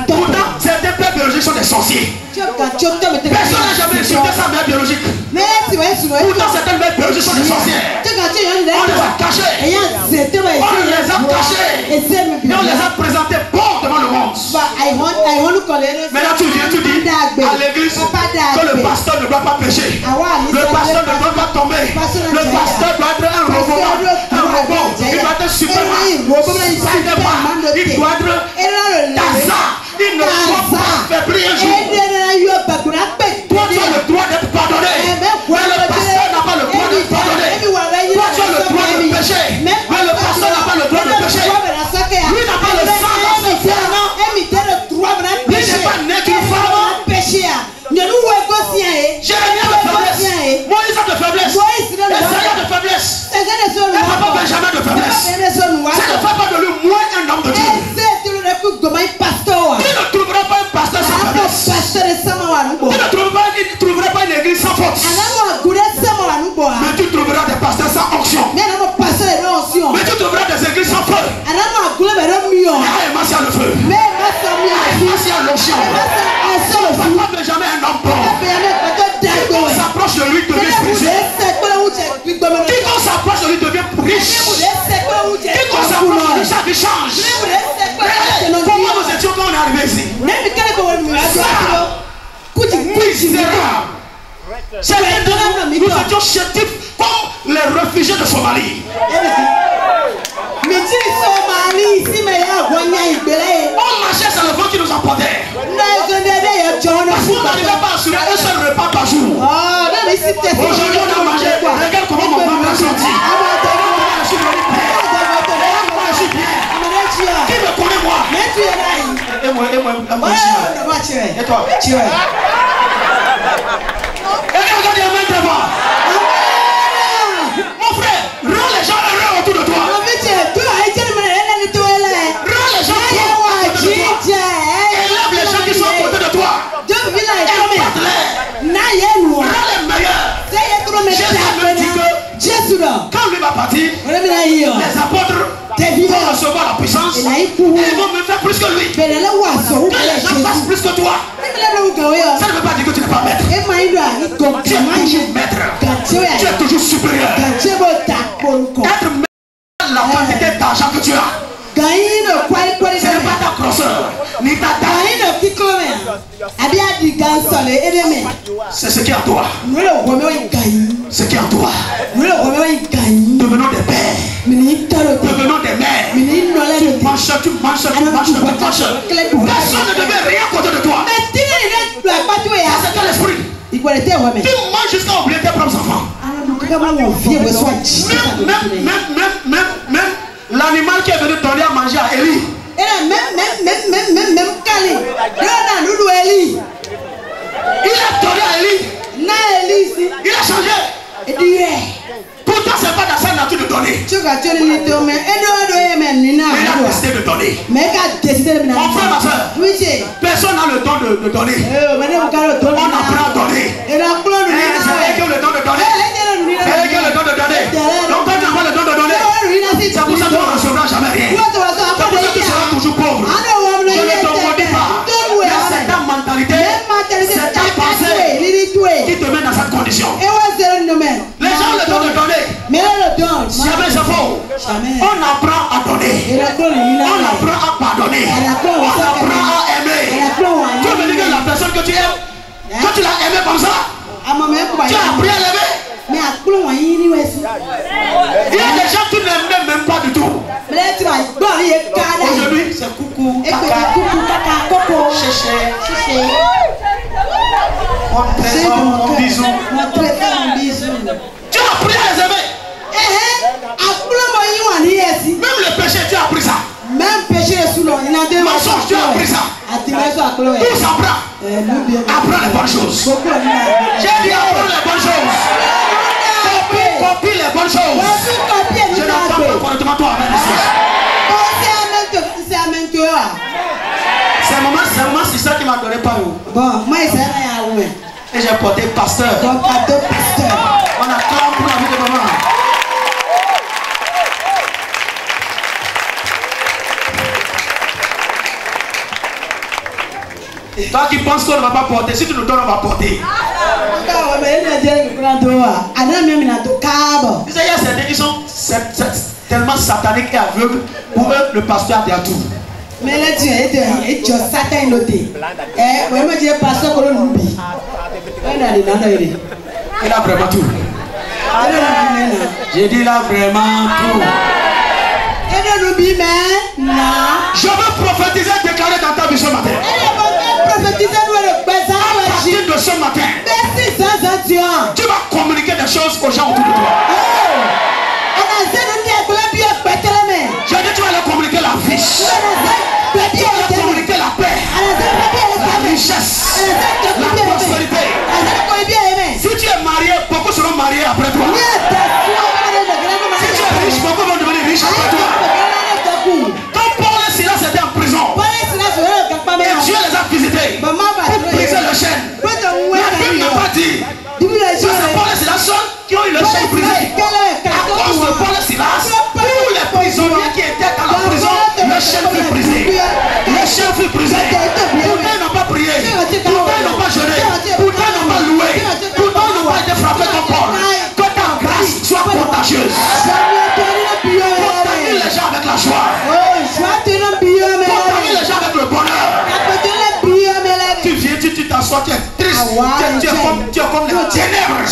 Pourtant, certains pères biologiques sont des sorciers. Personne n'a jamais insulté sa mère biologique. Pourtant, certaines mères biologiques sont des sorcières. On les a cachés. On les a cachés. Et on les a présentés bons devant le monde. Maintenant, tu viens, tu dis à l'église que le pasteur ne doit pas pécher. Le pasteur ne doit pas tomber. Le pasteur doit être un robot. Un robot. Il doit être Superman. Spider-Man. Il doit être Tarzan. Il ne doit pas faire prier un jour. Toi, tu as le droit d'être pardonné. Mais le pasteur n'a pas le droit d'être pardonné. Toi, tu as le droit de pécher. Mais le pasteur n'a pas le droit de pécher. Lui n'a pas le sang dans son cœur. Lui n'est pas né d'une femme. Jérémie a de faiblesse. Moïse a de faiblesse. Esaïe a de faiblesse. Et papa Benjamin de faiblesse. Ça ne fait pas de lui moins un homme de Dieu. Tu ne trouveras pas un pasteur sans faiblesse. Tu ne trouveras pas une église sans faute. Mais tu trouveras des pasteurs sans onction. Mais tu trouveras des églises sans feu. Emma's a le feu. Emma's a l'onction. Papa Benjamin est un homme bon. Quiconque s'approche de lui devient spirituel. Quiconque s'approche de lui devient riche. Quiconque s'approche de lui, sa vie change. Comment nous étions quand on est arrivé ici? Misérable. Nous étions chétifs comme les réfugiés de Somalie. On marchait, c'est le vent qui nous emportait. Parce qu'on n'arrivait pas à assurer un seul repas par jour. Aujourd'hui, on a mangé. Regarde comment mon ventre est sorti. Je suis bien. Qui me connaît, moi? Et toi? Et regarde les mains devant. Mon frère, rends les gens heureux autour de toi. Rends les gens heureux autour de toi. Élève les gens qui sont à côté de toi. Rends les meilleurs. Jésus a dit que quand lui va partir, les apôtres vont recevoir la puissance et ils vont me faire plus que lui. Que les gens fassent plus que toi. Ça ne veut pas dire que tu n'es pas maître. Tu es toujours maître. Tu es toujours supérieur. Être maître, la quantité d'argent que tu as. Ce n'est pas ta grosseur, ni ta taille. C'est ce qui est en toi. Ce qui est en toi. Devenons des pères. Devenons des mères. Tu manges. Personne ne devait rien côté de toi. C'est quel esprit? Tu manges jusqu'à oublier tes propres enfants. Même l'animal qui est venu donner à manger à Élie. Il a donné à Élie. Il a changé. Pourtant, ce n'est pas dans sa nature de donner. Mais il a décidé de donner. Mon frère, ma soeur, personne n'a le don de donner. On apprend à donner. C'est elle qui a le don de donner. C'est elle qui a le don de donner. Donc quand tu n'as pas le don de donner, c'est pour ça que tu ne recevras jamais rien. C'est pour ça que tu seras toujours pauvre. Je ne te maudis pas. Il y a cette mentalité, cette pensée qui te met dans cette condition. Les gens ont le don de donner. Jamais c'est faux. On apprend à donner. On apprend à pardonner. On apprend à aimer. Tu veux me dire que la personne que tu aimes, que tu l'as aimée comme ça, tu as appris à l'aimer. Il y a des gens qui n'aiment même pas du tout. Aujourd'hui, c'est coucou, caca, chéché. On bisou. Tu as appris à les aimer. Même le péché, tu as appris ça. Même péché est sous l'eau. Mensonge, tu as appris ça. Tout s'apprend. Apprends les bonnes choses. J'ai dit apprends les bonnes choses. Copie les bonnes choses. Je n'entends pas correctement toi avec les choses. C'est un moment, c'est ça qui m'a donné par où. Et j'ai porté pasteur. On a clamé pour la vie de maman. Toi qui penses qu'on ne va pas porter, si tu nous donnes, on va porter. Il y a certains qui sont tellement sataniques et aveugles. Pour eux, le pasteur a tout. Mais là, tu es Satan noté. Moi, je dis pasteur pour le loubi. Il a vraiment tout. J'ai dit là vraiment tout. Je veux prophétiser, déclarer dans ta vie ce matin. À partir de ce matin, tu vas communiquer des choses aux gens autour de toi. Je dis, tu vas leur communiquer la fiche. Tu vas leur communiquer la paix, la richesse, la prospérité. Si tu es marié, beaucoup seront mariés après toi. Si tu es riche, beaucoup vont devenir riches après toi. Quand Paul et Silas étaient en prison, et Dieu les a visités pour briser le chaîne. La Bible n'a pas dit. C'est Paul et Silas seuls qui ont eu le chaîne brisé. À cause de Paul et Silas, tous les prisonniers qui étaient dans la prison, le chaîne fut brisé. Le chaîne fut brisé. Pourtant ils n'ont pas prié. Pourtant ils n'ont pas jeûné. Pourtant ils n'ont pas loué. Pourtant ils n'ont pas été frappés comme Paul. Que ta grâce soit contagieuse. Contamine les gens avec la joie. Contamine les gens avec le bonheur. Tu viens, tu t'assois, tu es triste, tu es comme les ténèbres.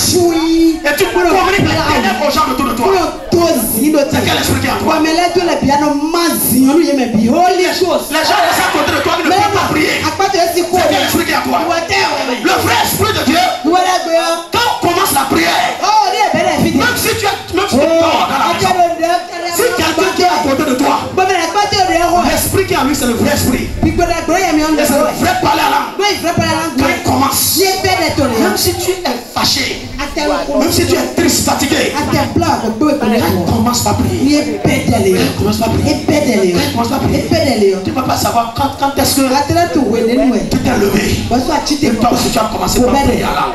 Et tu communiques les ténèbres aux gens autour de toi. C'est quel esprit qui est en toi? Les gens de ça côté de toi qui ne peuvent pas prier. C'est quel esprit qui est en toi? Le vrai esprit de Dieu, quand on commence la prière, même si tu dors dans la maison, si quelqu'un qui est à côté de toi, l'esprit qui est en lui, c'est le vrai esprit. Et c'est le vrai parler à l'âme. Quand il commence, même si tu es fâché, même si tu es triste, fatigué, quand il commence à prier, tu ne peux pas savoir quand est-ce que tu t'es levé. Et toi aussi tu as commencé par prier à l'âme.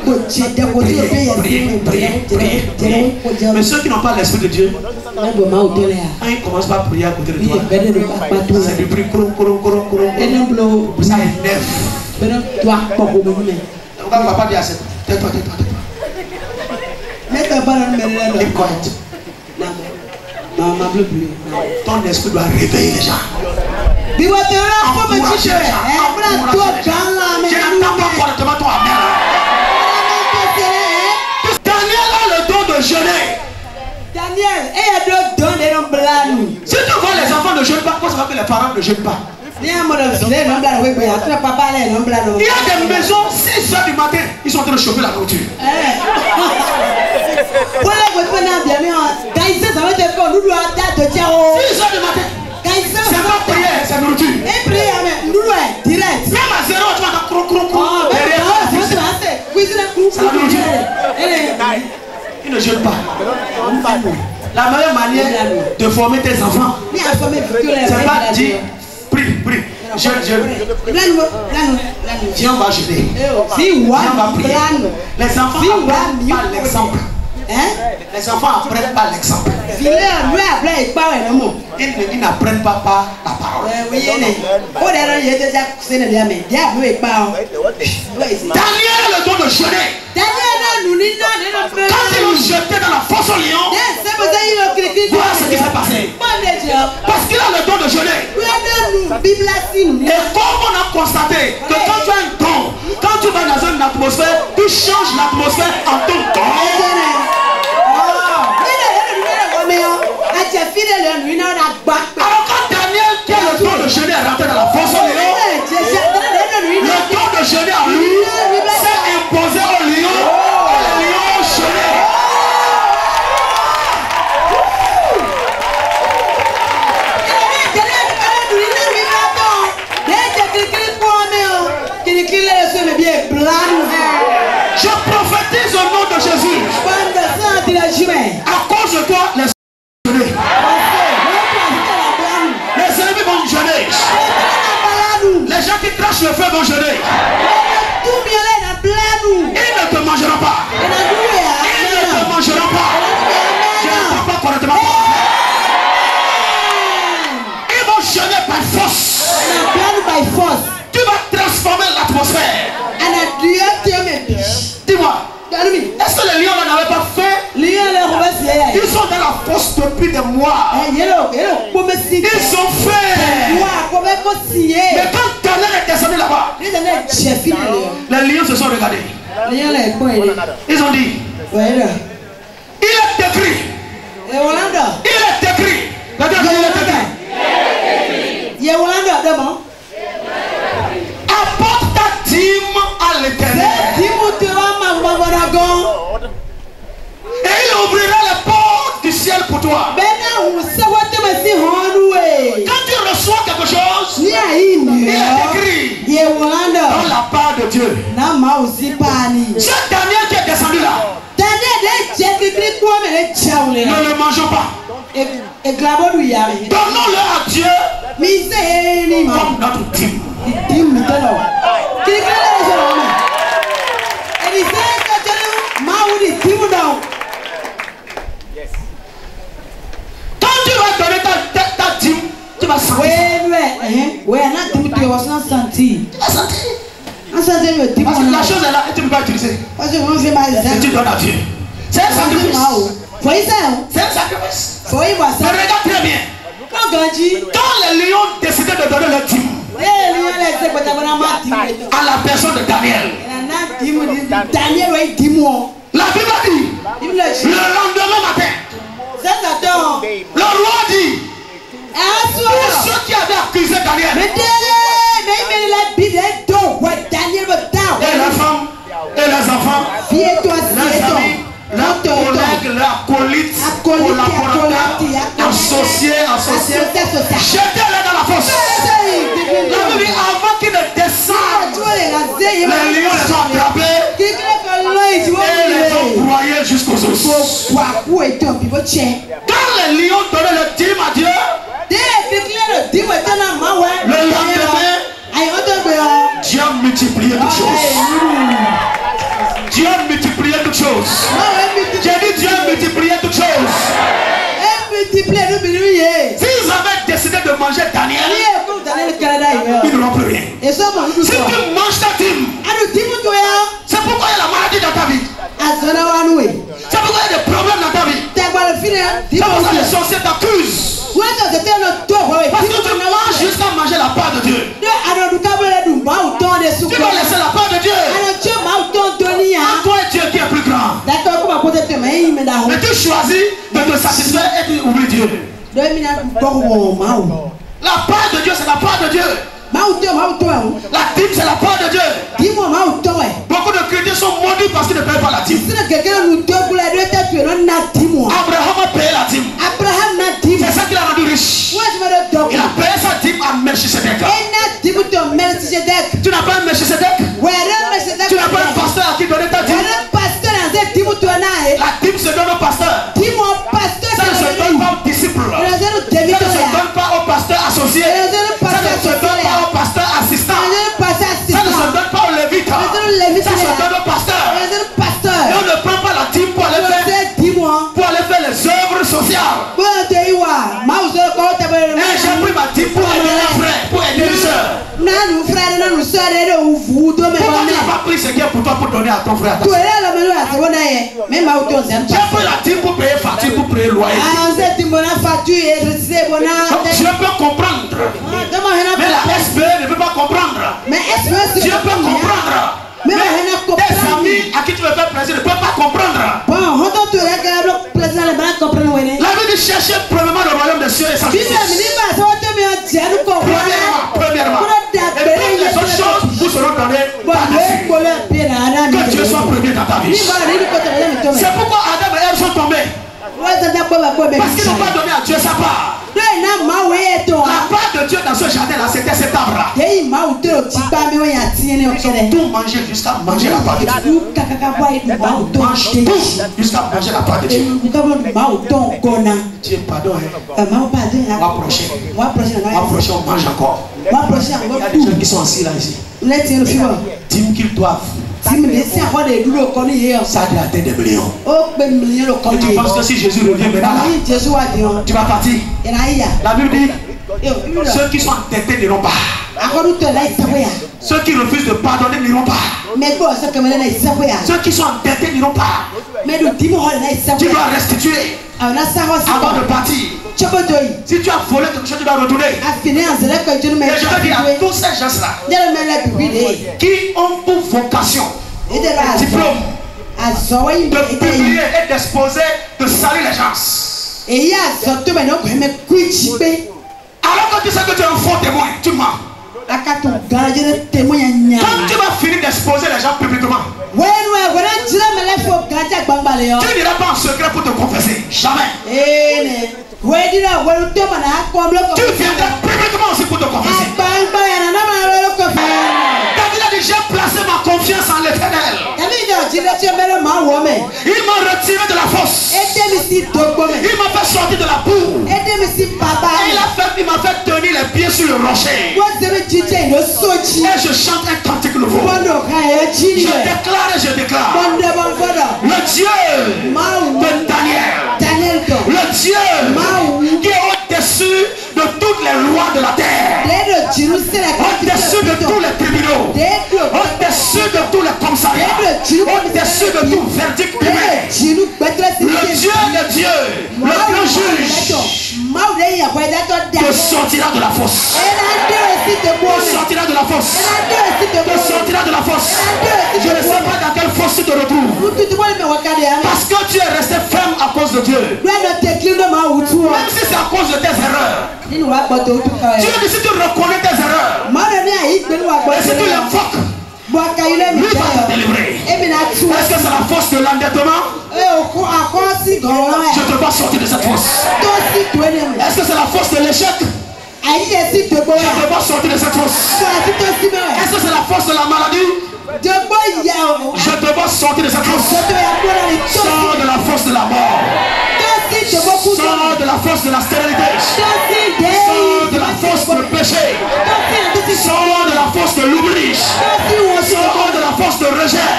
Mais ceux qui n'ont pas l'esprit de Dieu, quand ils commencent par prier à côté de toi, c'est du bruit, ça énerve. Papa dit à cette, tais-toi. Ton esprit doit réveiller les gens. Encourager les gens. Je n'entends pas correctement ton amen. Daniel a le don de jeûner. Si tu vois les enfants ne jeûnent pas, pourquoi ça va que les parents ne jeûnent pas? Il y a des maisons, 6 heures du matin, ils sont en train de chauffer la nourriture. 6 heures du matin. C'est pas prière, c'est nourriture. Même à 0, tu vas entendre derrière. C'est la nourriture. Ils ne jeûnent pas. La meilleure manière de former tes enfants, c'est pas dire prie, jeûne. Viens, on va jeûner. Viens, on va prier. Les enfants apprennent par l'exemple. Les enfants apprennent par l'exemple. Ils n'apprennent pas par la parole. Daniel a le don de jeûner. Quand ils l'ont jeté dans la fosse au lion, voilà ce qui s'est passé. Parce qu'il a le don de jeûner. Et comme on a constaté que quand tu as un don, quand tu vas dans une atmosphère, tu changes l'atmosphère en ton don. Alors quand Daniel qui a le don de jeûner est rentré dans la fosse au lion, le don de jeûner en lui s'est imposé au lion et le lion a jeûné. Je prophétise au nom de Jésus. À cause de toi, les ennemis vont jeûner. Les gens qui crachent le feu vont jeûner. Ils ne te mangeront pas. Ils ne te mangeront pas. Je ne parle pas correctement. Ils vont jeûner par force. Tu vas transformer l'atmosphère. depuis des mois. Ils ont fait. Mais quand Daniel est descendu là-bas, les lions se sont regardés. Ils ont dit, il est écrit. Il est écrit. Apporte ta dîme à l'Éternel. Et il ouvrira les portes du ciel pour toi. Quand tu reçois quelque chose, il est écrit dans la part de Dieu. C'est Daniel qui est descendu là. Ne le mangeons pas. Donnons-le à Dieu comme notre dîme. Quand tu vas donner ta dîme, tu vas sentir. Parce que la chose est là et tu ne peux pas utiliser. Et tu donnes à Dieu. C'est un sacrifice. C'est un sacrifice. Mais regarde très bien. Quand les lions décidaient de donner leur dîme à la personne de Daniel, la Bible dit, le lendemain matin, le roi dit, tous ceux qui avaient accusé Daniel, et les femmes, et les enfants, les amis, les collègues, les acolytes, collaborateurs, associés, jetez-les dans la fosse. La Bible dit, avant qu'ils ne descendent, les lions les ont attrapés et les ont broyés jusqu'aux os. Quand les lions donnaient le dîme à Dieu, le lendemain, Dieu a multiplié toutes choses. Dieu a multiplié toutes choses. J'ai dit Dieu a multiplié toutes choses. S'ils avaient décidé de manger Daniel, ils n'auront plus rien. Si tu manges ta dîme, c'est pourquoi il y a la maladie dans ta vie. C'est pourquoi il y a des problèmes dans ta vie. C'est pour ça que les sorciers t'accusent. Parce que tu manges jusqu'à manger la part de Dieu. Tu dois laisser la part de Dieu. En toi et Dieu qui est plus grand. Mais tu choisis de te satisfaire et tu oublies Dieu. La part de Dieu, c'est la part de Dieu. La dîme, c'est la part de Dieu. Beaucoup de chrétiens sont maudits parce qu'ils ne payent pas la dîme. Abraham a payé la dîme. C'est ça qu'il a rendu riche. Il a payé sa dîme à Melchisedec. Tu n'as pas un Melchisedec? Tu n'as pas un pasteur à qui donner ta dîme? La dîme se donne au pasteur. Ça ne se donne pas aux disciples. Ça ne se donne pas au pasteur associé. Ça ne se donne pas au pasteur assistant. Ça ne se donne pas aux lévites. Ça se donne au pasteur. Et on ne prend pas la dîme pour aller faire les œuvres sociales. J'ai pris ma dîme pour aider un frère, pour aider une soeur. Pourquoi tu n'as pas pris ce qui est pour toi pour donner à ton frère? J'ai pris la dîme pour payer facture, pour payer loyer. Dieu peut comprendre. Mais la SPE ne peut pas comprendre. Dieu peut comprendre. Mais tes amis à qui tu veux faire plaisir ne peuvent pas comprendre. La vie de chercher premièrement le royaume des cieux et sa justice. Premièrement. Et puis les autres choses vous seront données par dessus. Que Dieu soit premier dans ta vie. C'est pourquoi Adam et Ève sont tombés. Parce qu'ils n'ont pas donné à Dieu sa part. La part de Dieu dans ce jardin là, c'était cet arbre là. Ils ont tout mangé jusqu'à manger la part de Dieu. Ils mangent tout jusqu'à manger la part de Dieu. Dieu pardonne. Mois prochain on mange encore. Il y a des gens qui sont assis là ici. Dis-moi qu'ils doivent. Ça a atteint des millions. Et tu penses que si Jésus revient maintenant là, tu vas partir? La Bible dit, ceux qui sont entêtés n'iront pas. Ceux qui refusent de pardonner n'iront pas. Ceux qui sont entêtés n'iront pas. Tu dois restituer. avant de partir. Si tu as volé quelque chose, tu dois retourner. Et je veux dire à tous ces gens-là qui ont pour vocation diplôme de publier et d'exposer, de saluer les gens. Alors que tu sais que tu es un faux témoin, tu mens. Quand tu vas finir d'exposer les gens publiquement, tu n'iras pas en secret pour te confesser. Jamais. Tu viendras publiquement aussi pour te confesser. David a déjà placé ma confiance en l'Éternel. Il m'a retiré de la fosse. Il m'a fait sortir de la boue. Il m'a fait tenir les pieds sur le rocher. Et je chante un cantique nouveau. Je déclare le Dieu de Daniel, le Dieu qui est au-dessus de toutes les lois de la terre, au-dessus de tous les tribunaux, au-dessus de tous les commissariats, au-dessus de tout verdict humain. Le Dieu des dieux, le grand juge, te sortira de la fosse. Te sortira de la fosse. Te sortira de la fosse. Je ne sais pas dans quelle fosse tu te retrouves. Parce que tu es resté ferme à cause de Dieu. Même si c'est à cause de tes erreurs. Dieu dit si tu reconnais tes erreurs, et si tu l'invoques, lui va te délivrer. Est-ce que c'est la force de l'endettement? Je te vois sortir de cette force. Est-ce que c'est la force de l'échec? Je te vois sortir de cette force. Est-ce que c'est la force de la maladie? Je te vois sortir de cette force. Sors de la force de la mort. Sors de la force de la stérilité. Sors de la force du péché. Sors de la force de l'oubli. Sors de la force de rejet.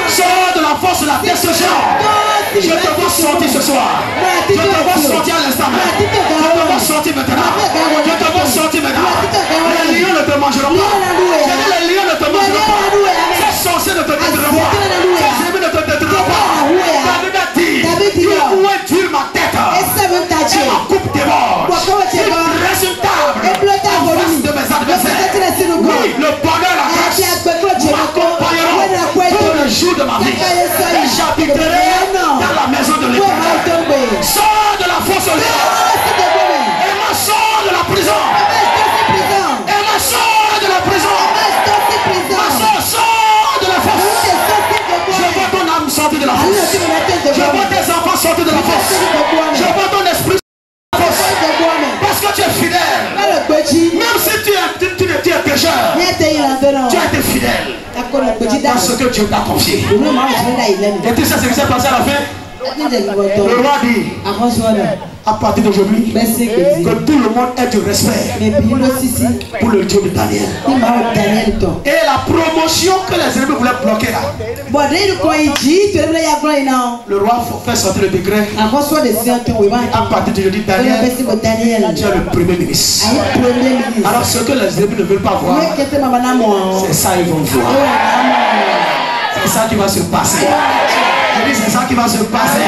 Sors de la force de la destruction. Je te vois sortir ce soir. Je te vois sortir à l'instant même. Je te vois sortir maintenant. Je te vois sortir maintenant. Les lions ne te mangeront pas. Les lions ne te mangeront pas. Ces sorciers ne te détruiront pas. Ces ennemis ne te détruiront pas. David a dit, où est Dieu ma tête? Et ma coupe dévore. Il reste une table en face de mes adversaires. Oui, le bonheur, la grâce m'accompagneront tout le jour de ma vie. Et j'habiterai dans la maison de l'Éternel. Sors de la fosse au lion. Emma, sors de la prison. Emma, sors de la prison. Ma soeur, sors de la fosse. Je vois ton âme sortir de la fosse. Je vois tes enfants sortir de la fosse. Je vois ton esprit sortir de la fosse. Parce que tu es fidèle. Même si tu es pécheur, tu as été fidèle dans ce que Dieu t'a confié. Et tu sais ce qui s'est passé à la fin? Le roi dit, à partir d'aujourd'hui, que tout le monde ait du respect pour le Dieu de Daniel. Et la promotion que les ennemis voulaient bloquer là, le roi fait sortir le décret. À partir d'aujourd'hui, Daniel, tu es le premier ministre. Alors ce que les ennemis ne veulent pas voir, c'est ça qu'ils vont voir. C'est ça qui va se passer. Je dis, c'est ça qui va se passer.